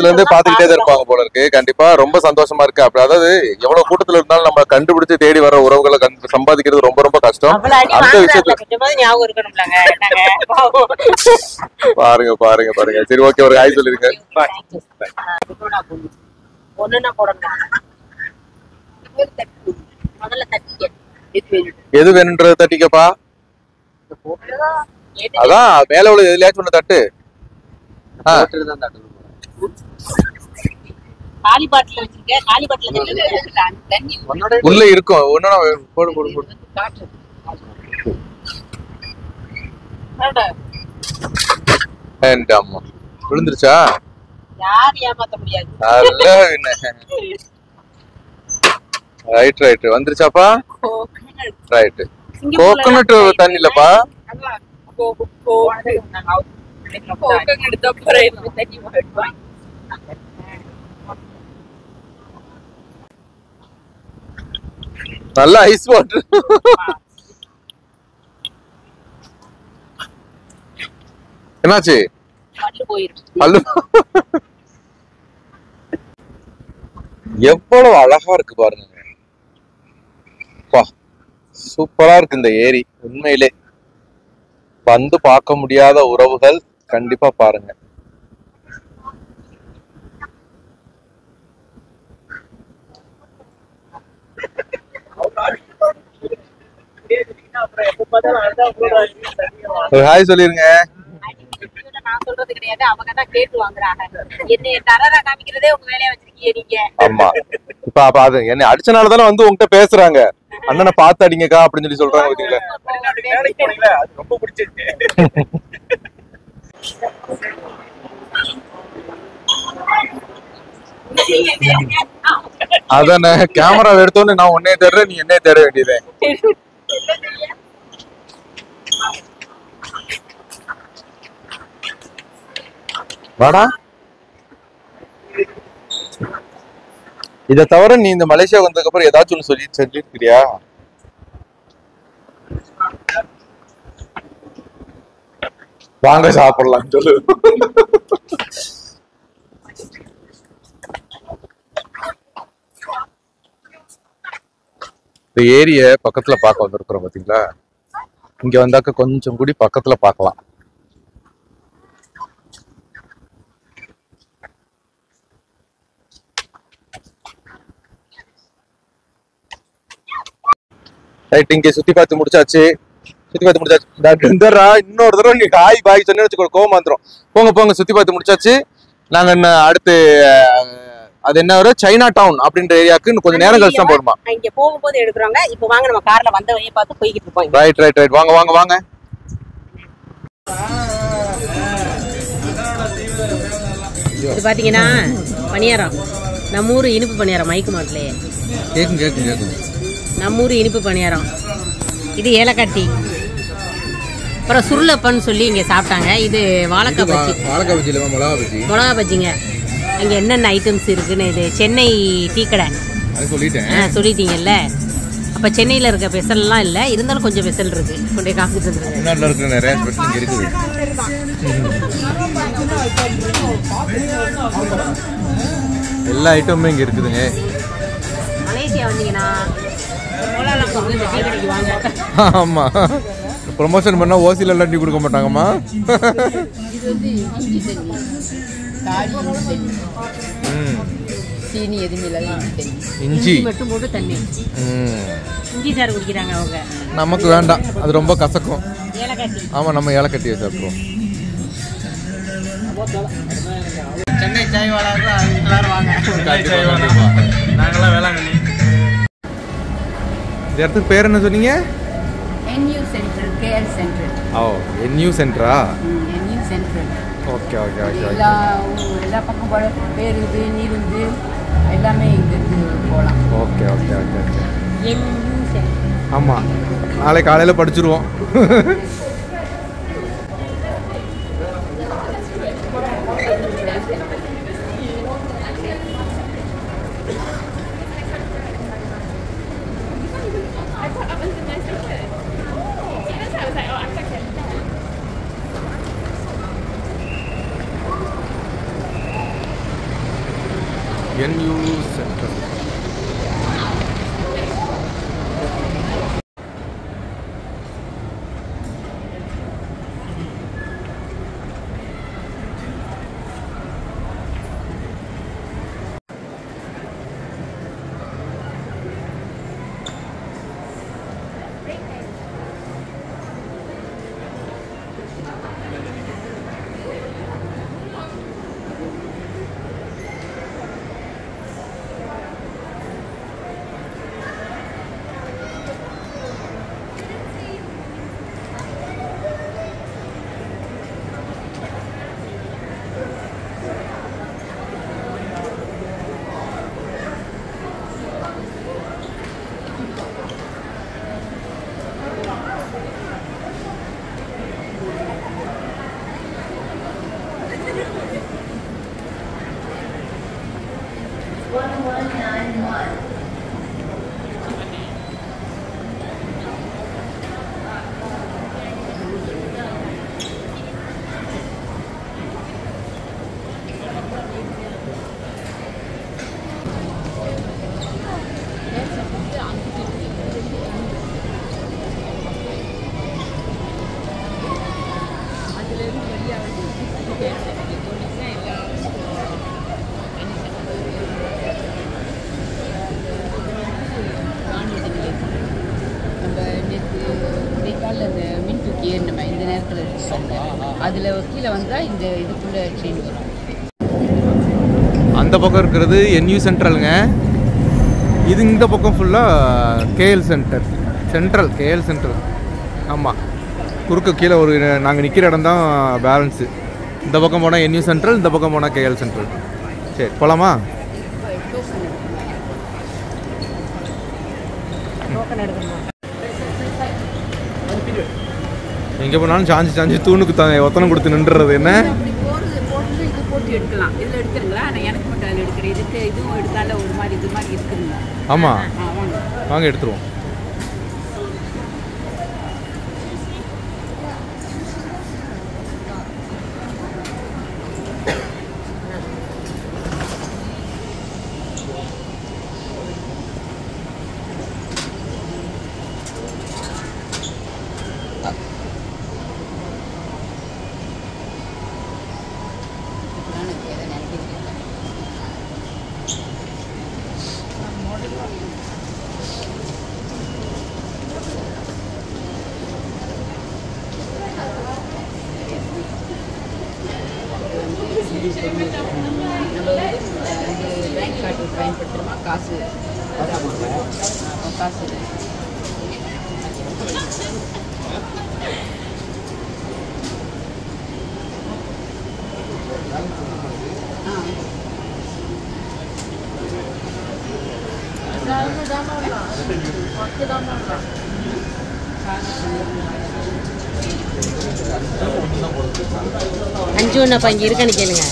Speaker 2: இருந்து பாத்துக்கிட்டே தான் இருப்பாங்க போல இருக்கு. கண்டிப்பா ரொம்ப சந்தோஷமா இருக்கு. அப்படி அதாவது எவ்வளவு கூட்டத்துல இருந்தாலும் நம்ம கண்டுபிடிச்சு தேடி வர உறவுகளை சம்பாதிக்கிறது ரொம்ப ரொம்ப கஷ்டம். அந்த விஷயத்துல பாருங்க பாருங்க பாருங்க. சரி, ஓகே, ஒரு ஹாய் சொல்லிருங்க. எது வேணும்ன்றது தட்டிக்கப்பா. அதான் மேல உள்ள எதுலயாச்சும் ஒண்ணு தட்டு. உள்ள இருக்கும் ஒன்னு போடு போடு போடு. அம்மா விழுந்துருச்சா?
Speaker 1: யார் ஏமாத்த முடியாது.
Speaker 2: ரைட் ரைட் வந்துருச்சாப்பா? ரைட். கோகனட் தண்ணி இல்லப்பா. நல்ல ஐஸ் வாட்டர். என்னாச்சு? எவ்வளவு அழகா இருக்கு பாருங்க. சூப்பரா இருக்கு இந்த ஏரி. உண்மையிலே வந்து பார்க்க முடியாத உறவுகள் கண்டிப்பா பாருங்க. ஒரு ஹாய் சொல்லிருங்க.
Speaker 1: நான் சொல்றது கிடையாது, அவங்க தான் கேட்டு வாங்குறாங்க. என்னைய டரரா காமிக்கிறதே உங்க வேலையா வச்சிருக்கீங்க நீங்க.
Speaker 2: ஆமா, இப்ப அது என்ன அடிச்சனாலதானே வந்து உங்ககிட்ட பேசுறாங்க. அண்ணனை பார்த்து அடிங்கக்கா அப்படின்னு சொல்லி சொல்றாங்க. பாத்தீங்களா?
Speaker 7: ரொம்ப பிடிச்சிருக்கு.
Speaker 2: அதானே கேமரா எடுத்தோன்னு நான் உன்னைய தேடுறேன், நீ என்னைய தேட வேண்டியதே. வாடா. இத தவிர நீ இந்த மலேசியா வந்ததுக்கு அப்புறம் ஏதாச்சும் ஒண்ணு சொல்லி செஞ்சிருக்கிறியா? வாங்க சாப்பிடலாம் சொல்லு. இந்த ஏரிய பக்கத்துல பார்க்க வந்திருக்கிறோம் பாத்தீங்களா? இங்க வந்தாக்க கொஞ்சம் கூடி பக்கத்துல பார்க்கலாம். இங்க சுத்தி பார்த்து முடிச்சாச்சு. இன்னொரு தடவை நீ ஹாய் பாய் சொன்னு வச்சுக்கோ, கோவம் வந்துடும். போங்க போங்க, சுத்தி பார்த்து முடிச்சாச்சு. நாங்க அடுத்து அது என்ன ஒரு சைனா டவுன் அப்படின்ற ஏரியாவுக்கு கொஞ்சம் நேரம் கழிச்சு தான் போடுமா.
Speaker 1: இங்க போகும்போது எடுக்குறாங்க. இப்போ வாங்க நம்ம கார்ல வந்த வழியை பார்த்து போய்கிட்டு இருக்கோம்.
Speaker 2: Right right right. வாங்க வாங்க வாங்க.
Speaker 1: இது பாத்தீங்கன்னா பணியாரம், நம்ம ஊர் இனிப்பு பணியாரம். மைக்கு மாட்டிலே
Speaker 2: கேக்கும் கேக்கும் கேக்கும்.
Speaker 1: நம்ம ஊர் இனிப்பு பணியாரம். இது ஏலக்காய் டீ. அப்புறம் சுருளப்பன்னு சொல்லி இங்கே சாப்பிட்டாங்க. இது வாழைக்காய் பஜ்ஜி.
Speaker 2: வாழைக்காய் பஜ்ஜி இல்லைமா, மிளகா பஜ்ஜி.
Speaker 1: மிளகா பஜ்ஜிங்க. அங்கே என்னென்ன ஐட்டம்ஸ் இருக்குன்னு. இது சென்னை டீ கடை. சொல்லிட்டீங்கல்ல. அப்போ சென்னையில் இருக்க ஸ்பெஷல்லாம் இல்லை, இருந்தாலும் கொஞ்சம் ஸ்பெஷல் இருக்கு. கொண்டே காமிச்சு வந்துருங்க.
Speaker 2: தமிழ்நாட்டில் இருக்கிற நிறைய ஸ்பெஷல் இங்கே இருக்குது. எல்லா ஐட்டமுமே இங்கே இருக்குதுங்க.
Speaker 1: மலேசியா வந்தீங்கன்னா
Speaker 2: ஆமா, ப்ரொமோஷன் பண்ணா ஓசில எல்லாம் டீ கொடுக்க மாட்டாங்கம்மா.
Speaker 3: தாலி தண்ணி
Speaker 2: ம்
Speaker 3: சீனி எதுவுமே இல்லாத தண்ணி
Speaker 2: இஞ்சி
Speaker 1: மட்டும் போட்டு தண்ணி இஞ்சி சாறு குடிக்கிறாங்க அவங்க.
Speaker 2: நமக்கு வேண்டாம், அது ரொம்ப கசக்கும்.
Speaker 1: ஏலக்காய்
Speaker 2: ஆமாம், நம்ம ஏலக்கட்டி சாப்பிடுவோம்.
Speaker 4: சென்னை சாய்வாலாவுக்கு எல்லாரும் வாங்க. நாங்களாம் வேளாங்கண்ணி.
Speaker 2: இந்த இடத்துக்கு பேர் என்ன சொன்னீங்க?
Speaker 3: NU central KL central.
Speaker 2: Oh, NU சென்டரா?
Speaker 3: NU central.
Speaker 2: Okay okay okay.
Speaker 3: எல்லா பக்கம் போல பேருந்து நீருந்து எல்லாமே இங்கிருந்து போகலாம்.
Speaker 2: Okay okay okay okay.
Speaker 1: NU central.
Speaker 2: ஆமாம், நாளை காலையில் படிச்சுருவோம். NU centre.
Speaker 3: அதில் கீழே வந்தால் இந்த இதுக்குள்ளே ட்ரெயின் வரும்.
Speaker 2: அந்த பக்கம் இருக்கிறது NU சென்ட்ரலுங்க. இது இந்த பக்கம் ஃபுல்லாக கேஎல் சென்டர். KL central. ஆமாம், குறுக்க கீழே ஒரு நாங்கள் நிற்கிற இடம் தான் பேலன்ஸு. இந்த பக்கம் போனால் NU சென்ட்ரல், இந்த பக்கம் போனால் கேஎல் சென்ட்ரல். சரி, போகலாமா? எங்கே போனாலும் சாஞ்சு தூணுக்கு ஒத்தனம் கொடுத்து நின்றுறது என்ன?
Speaker 3: இது போட்டு எடுக்கலாம். இதில் எடுக்கிறீங்களா? நான் எனக்கு மட்டும் அதில் எடுக்கிறேன். இதுக்கு இதுவும் எடுத்தால ஒரு மாதிரி இது மாதிரி இருக்குங்க.
Speaker 2: ஆமாம்,
Speaker 3: வாங்க
Speaker 2: வாங்க எடுத்துருவோம்.
Speaker 3: பேங்க் கார்டு பயன்படுத்துகிறோமா? காசு காசு
Speaker 1: அஞ்சு ஒன்று அப்போ இங்கே இருக்கான்னு கேளுங்க.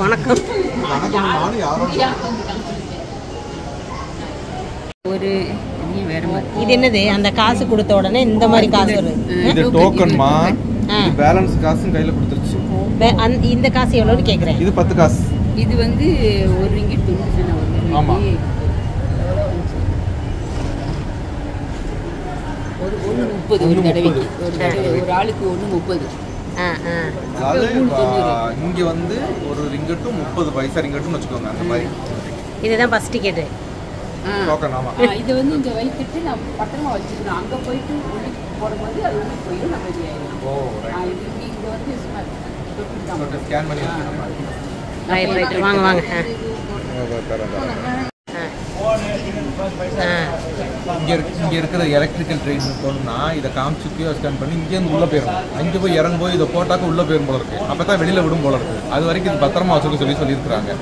Speaker 1: வணக்கம்.
Speaker 3: ஒரு வேற மாதிரி.
Speaker 1: இது என்னது? அந்த காசு கொடுத்த உடனே இந்த மாதிரி காசு வரும்.
Speaker 2: இது டோக்கன்மா. இது பேலன்ஸ் காசும் கையில கொடுத்துருச்சு.
Speaker 1: இந்த காசு எவ்வளோன்னு கேட்குறேன்.
Speaker 2: இது 10 காசு.
Speaker 3: இது வந்து 1 ரிங்கிட் 90 வருது.
Speaker 2: ஆமா.
Speaker 3: ஒரு 1.30 ஒரு தடவைக்கு. ஒரு ஆளுக்கு 1.30.
Speaker 2: அதாவது இங்க வந்து ஒரு ரிங்கட்டும் 30 பைசா ரிங்கட்டும் வச்சுக்கோங்க அந்த மாதிரி.
Speaker 1: இதுதான் ஃபர்ஸ்ட் டிக்கெட்டு.
Speaker 2: டோக்கன். ஆமா.
Speaker 3: இது வந்து இங்க வைத்துட்டு நம்ம பத்திரமா வச்சுக்கணும். அங்க போயிட்டு உள்ளுக்கு போடும்போது அது உள்ளுக்கு போயிடும், நம்ம ரெடி ஆயிடும்.
Speaker 2: ஓ ரைட்.
Speaker 3: இது இங்க வந்து
Speaker 2: ஸ்கேன் பண்ணி வச்சுக்கணும்.
Speaker 1: ரைட் வாங்க வாங்க.
Speaker 2: இங்க இருக்கிற எலக்ட்ரிக்கல் ட்ரெயின் போகணும்னா இதை காமிச்சு கியூஆர் ஸ்கேன் பண்ணி இங்கேருந்து உள்ள போயிடும். அங்கே போய் இறங்கும் போது இதை போட்டாக்க உள்ள போயிடும் போல இருக்கு. அப்பதான் வெளியில விடும் போல இருக்கு. அது வரைக்கும் இது பத்திரமா வச்சுக்க சொல்லியிருக்காங்க.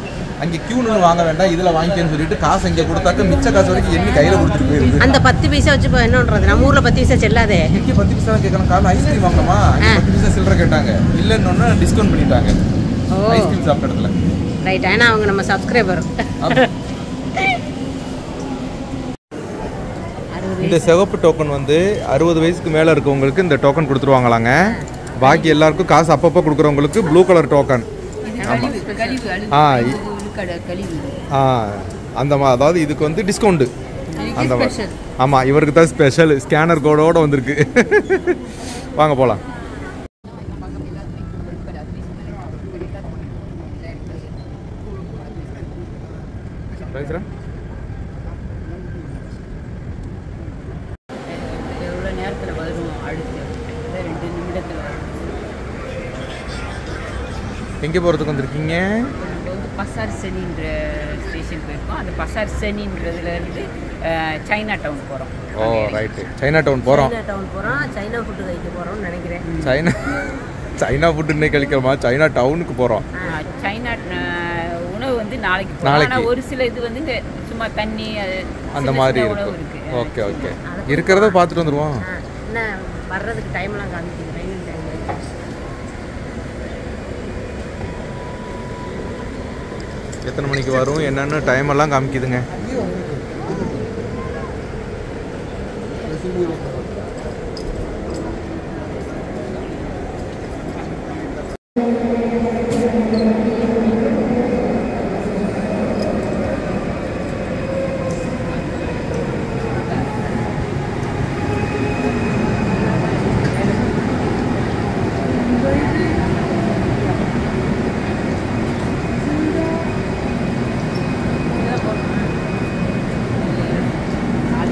Speaker 2: அங்கே கியூன்னு வாங்க வேண்டாம், இதுல வாங்கிக்கன்னு சொல்லிட்டு காசு இங்கே கொடுத்தாக்க மிச்ச காசு வரைக்கும் எண்ணி கையில கொடுத்துட்டு போயிருது.
Speaker 1: அந்த 10 பைசா வச்சு இப்போ என்ன பண்றது? நம்ம ஊர்ல 10 பைசா செல்லாதே.
Speaker 2: இங்கே 10 பைசா கேட்கணும். காரணம் ஐஸ்கிரீம் வாங்கணுமா, 10 பைசா சில்லற கேட்டாங்க. இல்லைன்னு டிஸ்கவுண்ட் பண்ணிட்டாங்க ஐஸ்கிரீம் சாப்பிட்ட இடத்துல.
Speaker 1: ரைட். ஏன்னா அவங்க நம்ம சப்ஸ்கிரைபர்.
Speaker 2: இந்த சிவப்பு டோக்கன் வந்து 60 வயசுக்கு மேலே இருக்கவங்களுக்கு இந்த டோக்கன் கொடுத்துருவாங்களாங்க. பாக்கி எல்லாருக்கும் காசு அப்பப்போ கொடுக்குறவங்களுக்கு ப்ளூ கலர் டோக்கன். அந்த மாதிரி. அதாவது இதுக்கு வந்து டிஸ்கவுண்ட் அந்த மாதிரி. ஆமாம், இவருக்கு தான் ஸ்பெஷல். ஸ்கேனர் கோடோடு வந்திருக்கு. வாங்க போகலாம்.
Speaker 3: எவ்வளோ நேரத்தில் வரும்? அடுத்து 2 நிமிடத்தில் வரும்.
Speaker 2: எங்கே போகிறதுக்கு வந்திருக்கீங்க?
Speaker 3: நம்ம வந்து பசார் செனின்ற ஸ்டேஷன் போயிருக்கோம். அந்த பசார் செனின்றதுலேருந்து சைனா டவுன் போகிறோம்.
Speaker 2: ஓ ரைட்டு. சைனா டவுன் போகிறோம்.
Speaker 1: சைனா ஃபுட்டு கைக்கு போகிறோம்னு நினைக்கிறேன்.
Speaker 2: சைனா ஃபுட்டு இன்னைக்கு கழிக்கிறோமா? சைனா டவுனுக்கு போகிறோம்.
Speaker 3: சைனா உணவு வந்து நாளைக்கு போகிறோம். ஆனால் ஒரு சில இது வந்து இந்த சும்மா தண்ணி
Speaker 2: அந்த மாதிரி இருக்கு. Okay okay. இருக்கிறத பார்த்துட்டு வந்துடுவோம்.
Speaker 1: என்ன வர்றதுக்கு டைம்லாம் காமிக்கிறேன்.
Speaker 2: எத்தனை மணிக்கு வரும் என்னன்னு டைம் எல்லாம் காமிக்குதுங்க.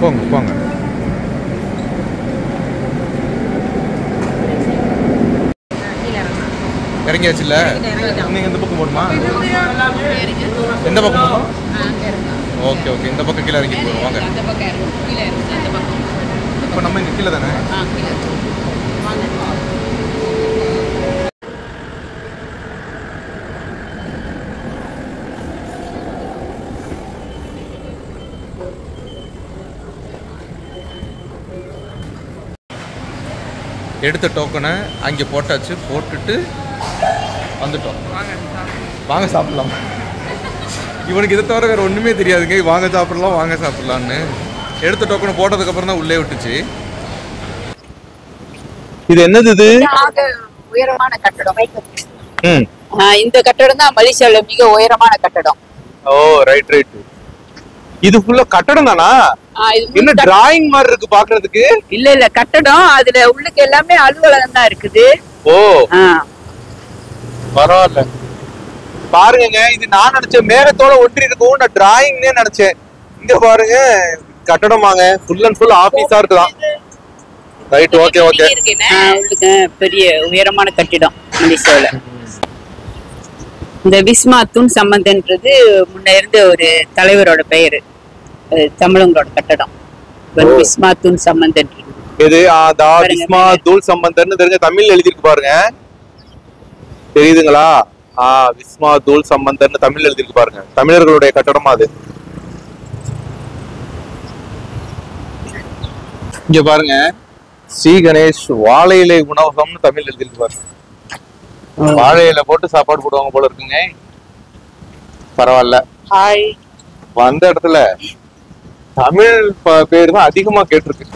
Speaker 2: போங்க போங்க. இறங்கியாச்சுல்ல? நீங்கள் இந்த பக்கம் போடுமா? எந்த பக்கம் போகும்? Okay okay. இந்த பக்கம் கீழே இறங்கி போடுவோம். வாங்க. இப்போ நம்ம இங்கே கீழே தானே? எடுத்த டோக்கனை அங்கே போட்டாச்சு. போட்டுட்டு வந்துட்டோம். வாங்க சாப்பிடலாம். இவனுக்கு இதை தவிர வேறு ஒன்றுமே தெரியாதுங்க. வாங்க சாப்பிடலாம் வாங்க சாப்பிடலான்னு. எடுத்த டோக்கனை போட்டதுக்கப்புறம் தான் உள்ளே விட்டுச்சு. இது என்னது? இது
Speaker 3: உயரமான கட்டடம். இந்த கட்டடம் தான் மலேசியாவில் மிக உயரமான கட்டடம்.
Speaker 2: ஓ ரைட் ரைட். இது ஃபுல்லா கட்டடம் தானா? என்ன டிராயிங் மாதிரி இருக்கு பாக்குறதுக்கு?
Speaker 3: இல்ல கட்டடம். அதுல உள்ளுக்கு எல்லாமே அலுவலகம் தான் இருக்குது.
Speaker 2: ஓ பரவாயில்ல. பாருங்க, இது நான் நினைச்சேன் மேகத்தோட ஒன்றி இருக்கும். நான் டிராயிங்னே நினைச்சேன். இங்க பாருங்க கட்டடமாங்க. ஃபுல் அண்ட் ஃபுல் ஆபீஸா இருக்குதான். ரைட். Okay okay.
Speaker 3: உள்ளுக்கு பெரிய உயரமான கட்டிடம் மலேசியாவில். இந்த விஸ்மா தூண் சம்பந்தன்றது முன்ன இருந்த ஒரு தலைவரோட பெயரு. தமிழங்களோட கட்டடம் விஸ்மா தூண் சம்பந்தன்.
Speaker 2: இது விஸ்மா தூள் சம்பந்தன்னு தெரிஞ்ச தமிழ்ல எழுதிருக்கு பாருங்க. தெரியுதுங்களா? விஸ்மா தூள் சம்பந்தன்னு தமிழ்ல எழுதிருக்கு பாருங்க. தமிழர்களுடைய கட்டடமா அது. இங்க பாருங்க, ஸ்ரீ கணேஷ் வாழை இலை உணவகம்னு தமிழ் எழுதிருக்கு பாருங்க. வாழை இலை போட்டு சாப்பாடு போடுவாங்க போல இருக்குங்க. பரவாயில்ல.
Speaker 3: ஹாய்.
Speaker 2: வந்த இடத்துல தமிழ் பேர் தான் அதிகமா கேட்டிருக்கு.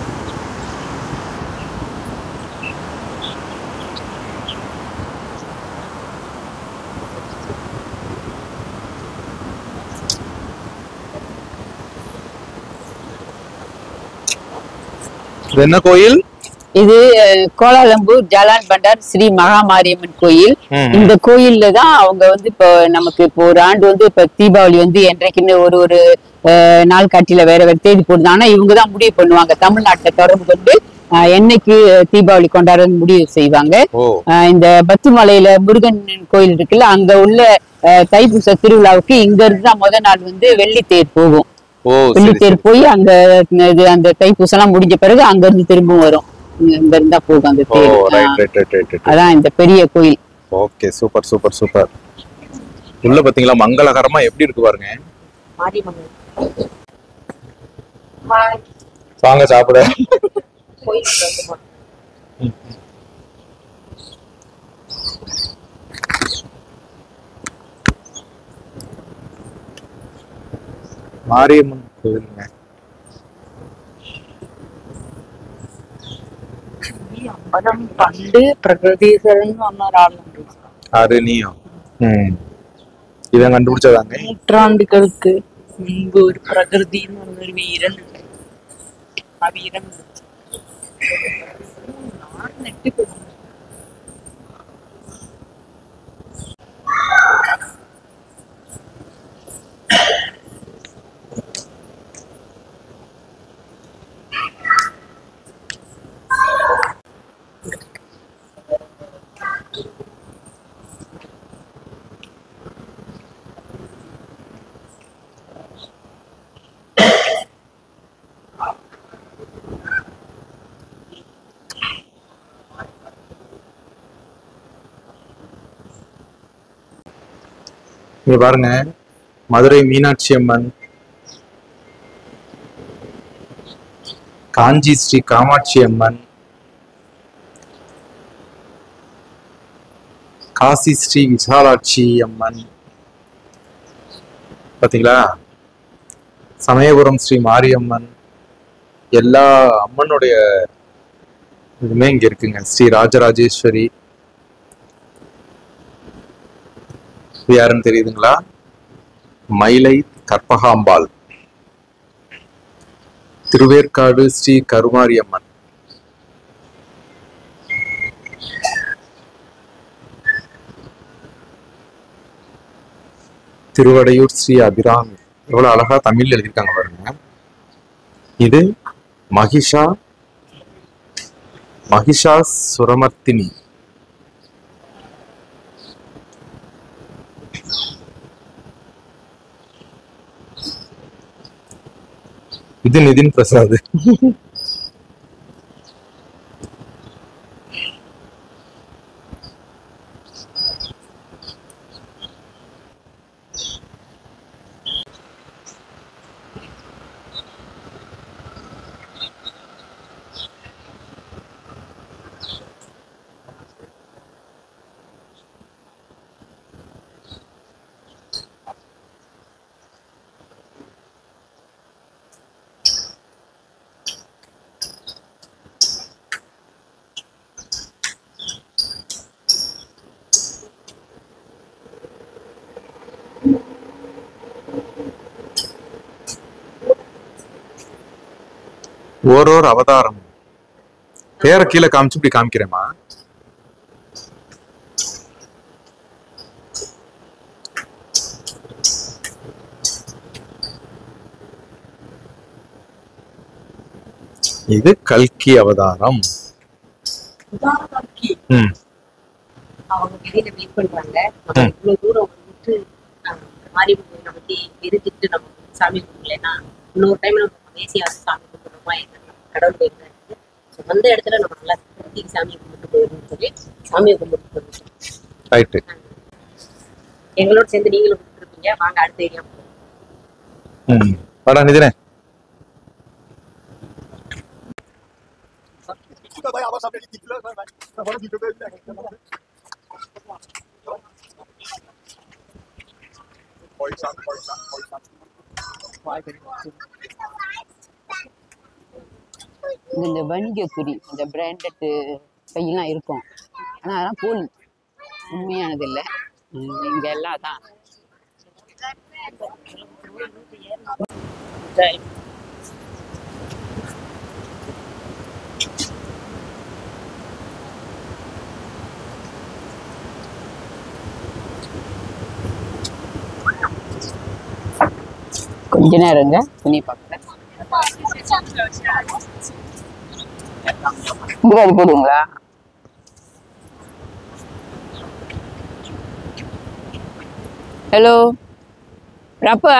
Speaker 2: இது என்ன கோயில்?
Speaker 3: இது கோலாலம்பூர் ஜாலான் பண்டார் ஸ்ரீ மகாமாரியம்மன் கோயில். இந்த கோயில்ல தான் அவங்க வந்து இப்போ நமக்கு இப்போ ஒரு ஆண்டு வந்து இப்ப தீபாவளி வந்து என்றைக்குன்னு ஒரு ஒரு நாள் காட்டில வேற வேற தேதி போடுது. ஆனா இவங்க தான் முடிவு பண்ணுவாங்க. தமிழ்நாட்டை தொடர்பு கொண்டு என்னைக்கு தீபாவளி கொண்டாட முடிவு செய்வாங்க. இந்த பத்துமலையில முருகன் கோயில் இருக்குல்ல, அங்க உள்ள தைப்பூச திருவிழாவுக்கு இங்க இருந்து தான் முதல் நாள் வந்து வெள்ளித்தேர் போகும். வெள்ளித்தேர் போய் அங்க அந்த தைப்பூசம் எல்லாம் முடிஞ்ச பிறகு அங்க இருந்து திரும்பவும் வரும். இங்க இருந்தா போகும் அந்த தேர். அதான் இந்த பெரிய கோயில்.
Speaker 2: Okay, super super super. உள்ள பாத்தீங்களா மங்களகரமா எப்படி இருக்கு பாருங்க. வாங்க சாப்பிட. மாரியம்மன் கோயிலுங்க.
Speaker 3: பண்டு
Speaker 2: அது நீயும் இதை கண்டுபிடிச்சதாங்க.
Speaker 3: நூற்றாண்டுகளுக்கு முன்பு ஒரு பிரகிருதின்னு ஒரு வீரன்
Speaker 2: இங்க பாருங்க, மதுரை மீனாட்சி அம்மன், காஞ்சி ஸ்ரீ காமாட்சி அம்மன், காசி ஸ்ரீ விசாலாட்சி அம்மன், பாத்தீங்களா, சமயபுரம் ஸ்ரீ மாரியம்மன், எல்லா அம்மனுடைய இதுமே இங்க இருக்குங்க. ஸ்ரீ ராஜராஜேஸ்வரி யாருன்னு தெரியுதுங்களா? மயிலை கற்பகாம்பாள். திருவேற்காடு ஸ்ரீ கருமாரியம்மன், திருவடையூர் ஸ்ரீ அபிராமி. எவ்வளவு அழகா தமிழ்ல எழுதியிருக்காங்க பாருங்க. இது மகிஷா சுரமர்த்தினி. இது நிதின் பிரசாத். ஓரோர் அவதாரம். பேரை கீழே காமிச்சு இப்படி காமிக்கிறேமா. இது கல்கி அவதாரம்.
Speaker 1: அவங்க வெளியில வெயிட் பண்றாங்க. நம்ம இவ்வளவு தூரம் வந்துட்டு மாரியம்மன் நம்ம எரிஞ்சிட்டு நம்ம சாமி கும்பிடலன்னா இன்னொரு டைம் நம்ம தேசிய சாமி கும்பிடணுமா கடவுள் இருக்கு. அந்த இடத்துல நம்ம நல்லா திருப்தி சாமியை கும்பிட்டு போயிடணும்னு சொல்லி சாமியை கும்பிட்டு போயிடுச்சு. எங்களோட சேர்ந்து நீங்களும் கும்பிட்டுருப்பீங்க. வாங்க அடுத்த ஏரியா
Speaker 2: வாடா நிதினே.
Speaker 3: இந்த வணிக குறி இந்த பிராண்டட் பையெல்லாம் இருக்கும். ஆனால் அதெல்லாம் போலி, உண்மையானது இல்லை. இங்க எல்லாம் தான் கொஞ்ச நேரங்க துணி பார்க்குறேன். பிரியாணி போடுங்களா? Hello berapa?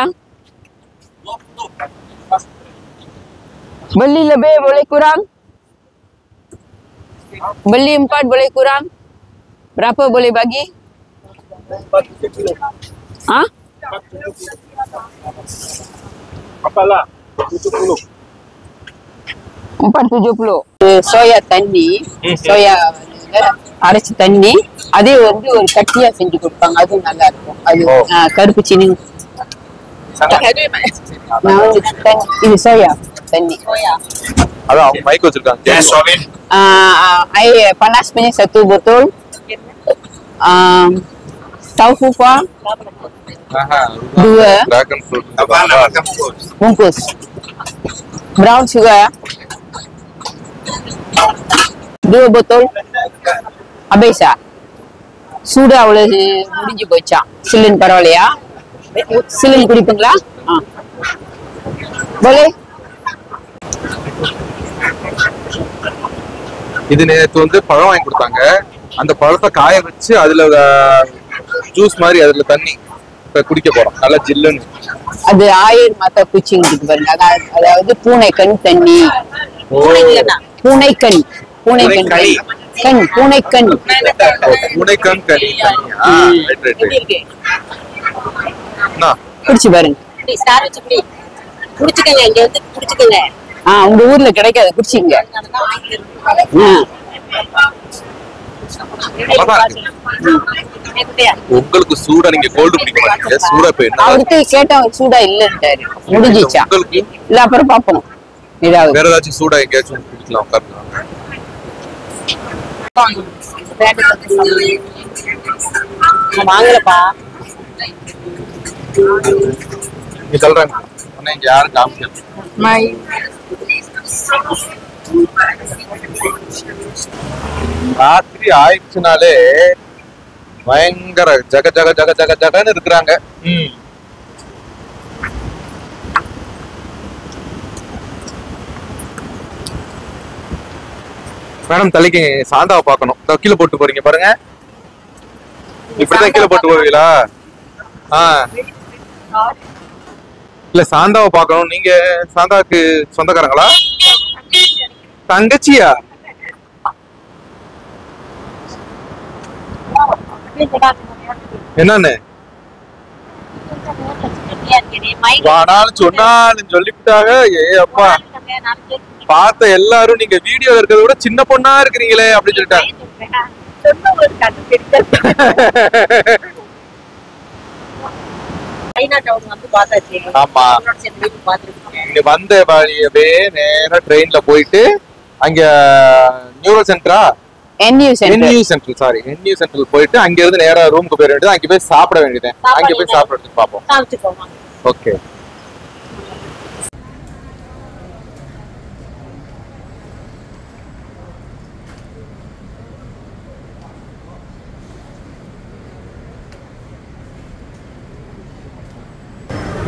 Speaker 3: Beli lebih boleh kurang? Beli 4 boleh kurang? Berapa boleh bagi? Hah?
Speaker 5: Apalah 70.
Speaker 3: 470. Soya தண்ணி, சோயா அரைச்சி தண்ணி, அதே வந்து ஒரு கட்டியா செஞ்சு கொடுப்பாங்க. அதுவும் நல்லா இருக்கும். அது கருப்பு சீனி. நான் வந்து இது சோயா தண்ணி.
Speaker 2: அதான் அவங்க மைக் வச்சிருக்காங்க.
Speaker 3: panas punya 1 botol. Taufu kuah 2
Speaker 2: dragon fruit
Speaker 3: bungkus. Brown sugar ya. 2 botol. Habis ya? Sudah oleh முடிஞ்சு போச்சா? சில்லுன்னு பரவாயில்லையா? சில்லுன்னு குடிப்பீங்களா? boleh.
Speaker 2: இது நேத்து வந்து பழம் வாங்கி கொடுத்தாங்க. அந்த பழத்தை காய வச்சு அதுல ஜூஸ் மாதிரி அதுல தண்ணி குடிக்க போறோம். நல்லா ஜில்லுன்னு.
Speaker 3: அது ஆயர் மாதா குச்சிங் இருக்கு பாருங்க. அதாவது பூனைக்கண் தண்ணி. பூனைக்கண் பூனைக்கண் கண் பூனைக்கண்
Speaker 2: பூனைக்கண் கனி.
Speaker 3: குடிச்சு பாருங்க.
Speaker 1: குடிச்சுக்கங்க, இங்க வந்து குடிச்சுக்கங்க.
Speaker 3: உங்க ஊர்ல கிடைக்காது, குடிச்சிங்க.
Speaker 2: உங்களுக்கு சூடா நீங்க கோல்டு குடிக்க மாட்டீங்க. சூடா போயிடும்.
Speaker 3: அவருக்கு கேட்டா சூடா இல்லன்றாரு. முடிஞ்சிச்சா? இல்ல அப்புறம் பாப்போம். ஏதாவது
Speaker 2: வேற ஏதாச்சும் சூடா எங்கேயாச்சும் குடிக்கலாம், உட்காரலாம்.
Speaker 1: வாங்கலப்பா.
Speaker 2: நீ சொல்றேன். ஆனா இங்க யாரும் காமிக்கல. ராத்திரி ஆயிடுச்சுனாலே பயங்கர ஜக ஜக ஜக ஜக ஜகன்னு இருக்கிறாங்க. மேடம் தலைக்கு சாந்தாவை பார்க்கணும். கீழே போட்டு போறீங்க பாருங்க. இப்படிதான் கீழே போட்டு போவீங்களா? இல்ல சாந்தாவை பார்க்கணும். நீங்க சாந்தாவுக்கு சொந்தக்காரங்களா? தங்கச்சியா? என்னன்னு வானாலும் சொன்னாலும் சொல்லிவிட்டாங்க. ஏ அப்பா, பார்த்த எல்லாரும் நீங்க வீடியோல இருக்கிறத விட சின்ன பொண்ணா இருக்கிறீங்களே அப்படின்னு சொல்லிட்டாங்க. ஆமா, இங்க வந்த அப்படியே நேரா ட்ரெயின்ல போயிட்டு அங்க நியூரோ சென்டரா NU சென்டர் போயிட்டு அங்க இருந்து நேரா ரூமுக்கு போயிட வேண்டியது. அங்க போய் சாப்பிட வேண்டியது. அங்க போய் சாப்பிடுறதுக்கு பாப்போம். ஓகே.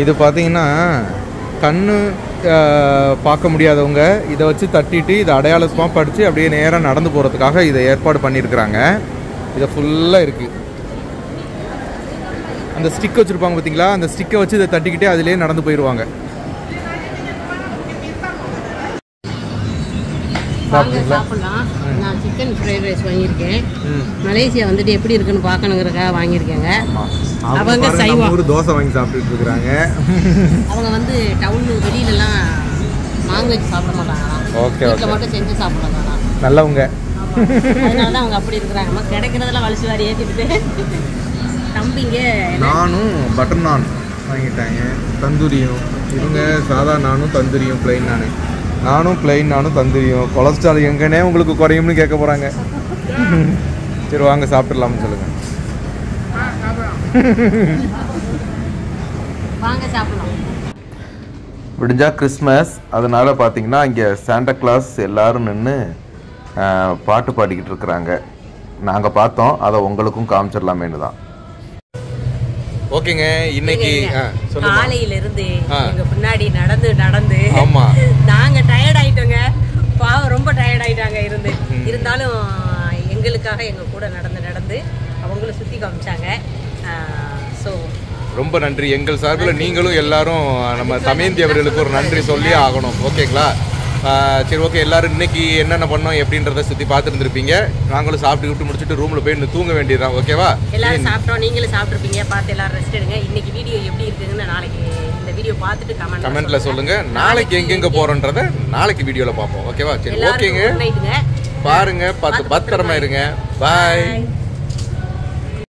Speaker 2: இது பார்த்தீங்கன்னா கண்ணு பார்க்க முடியாதவங்க இதை வச்சு தட்டிட்டு இதை அடையாளமாக படித்து அப்படியே நேராக நடந்து போகிறதுக்காக இதை ஏற்பாடு பண்ணியிருக்கிறாங்க. இதை ஃபுல்லாக இருக்குது. அந்த ஸ்டிக் வச்சுருப்பாங்க பார்த்தீங்களா? அந்த ஸ்டிக்கை வச்சு இதை தட்டிக்கிட்டே அதிலே நடந்து போயிடுவாங்க.
Speaker 1: சாப்பிடலாம். நான் சிக்கன் ஃப்ரைட் ரைஸ் வாங்கியிருக்கேன். மலேசியா வந்துட்டு எப்படி இருக்குன்னு பார்க்கணுங்கிறக்காக வாங்கியிருக்கேங்க. அவங்க சைவா
Speaker 2: தோசை வாங்கி சாப்பிட்டுட்டு இருக்கிறாங்க.
Speaker 1: அவங்க வந்து டவுனு வெளியிலலாம் நான்வெஜ் சாப்பிட மாட்டாங்களாம்.
Speaker 2: ஓகே,
Speaker 1: வீட்டில் மட்டும் செஞ்சு சாப்பிடலாம்.
Speaker 2: நல்லவங்க.
Speaker 1: அதனால தான் அவங்க அப்படி இருக்கிறாங்க. கிடைக்கிறதெல்லாம் வலிச்சு வாரி ஏற்றிட்டு தம்பிங்க.
Speaker 2: நானும் பட்டர் நான் வாங்கிட்டாங்க. தந்தூரியும். இவங்க சாதா நானும் தந்தூரியும் பிளைன் நானு. நானும் பிளெயின் நானும் தந்தூரியும் கொலஸ்ட்ரால் எங்கன்னே உங்களுக்கு குறையும்னு கேட்க போகிறாங்க. சரி வாங்க சாப்பிட்றலாம்னு சொல்லுங்கள்.
Speaker 1: வாங்க சாப்பிடலாம்.
Speaker 2: விடிஞ்சா கிறிஸ்மஸ், அதனால் பார்த்தீங்கன்னா இங்கே சாண்டா கிளாஸ் எல்லோரும் நின்று பாட்டு பாடிக்கிட்டு இருக்கிறாங்க. நாங்கள் பார்த்தோம், அதை உங்களுக்கும் காமிச்சிடலாமேனு தான். ஓகேங்க, இன்னைக்கு
Speaker 1: காலையிலிருந்து எங்க பின்னாடி நடந்து நடந்து
Speaker 2: ஆமா
Speaker 1: நாங்க டயர்ட் ஆயிட்டோங்க. பாவம் ரொம்ப டயர்ட் ஆயிட்டாங்க இருந்தாலும் எங்களுக்காக எங்க கூட நடந்து நடந்து அவங்களும் சுத்தி காமிச்சாங்க. ஸோ
Speaker 2: ரொம்ப நன்றி. எங்கள் சார்பில் நீங்களும் எல்லாரும் நம்ம தமயந்தி அவர்களுக்கு ஒரு நன்றி சொல்லி ஆகணும். ஓகேங்களா? சரி ஓகே, எல்லாரும் இன்னைக்கு என்னென்ன பண்ணோம் எப்படின்றத சுற்றி பார்த்துருந்துருப்பீங்க. நாங்களும் சாப்பிட்டு முடிச்சுட்டு ரூமில் போய் இன்னும் தூங்க வேண்டியதுதான். ஓகேவா?
Speaker 1: எல்லாரும் சாப்பிட்டோம், நீங்களும் சாப்பிட்ருப்பீங்க. பார்த்து எல்லாரும் ரெஸ்ட் எடுங்க. இன்னைக்கு வீடியோ எப்படி இருக்குதுன்னு நாளைக்கு இந்த வீடியோ பார்த்துட்டு கமெண்ட்ல சொல்லுங்க. நாளைக்கு எங்கெங்க போறோன்றத நாளைக்கு வீடியோவில் பார்ப்போம். ஓகேவா? சரி ஓகேங்க, பாருங்க, பார்த்து பத்திரமா இருங்க. பாய்.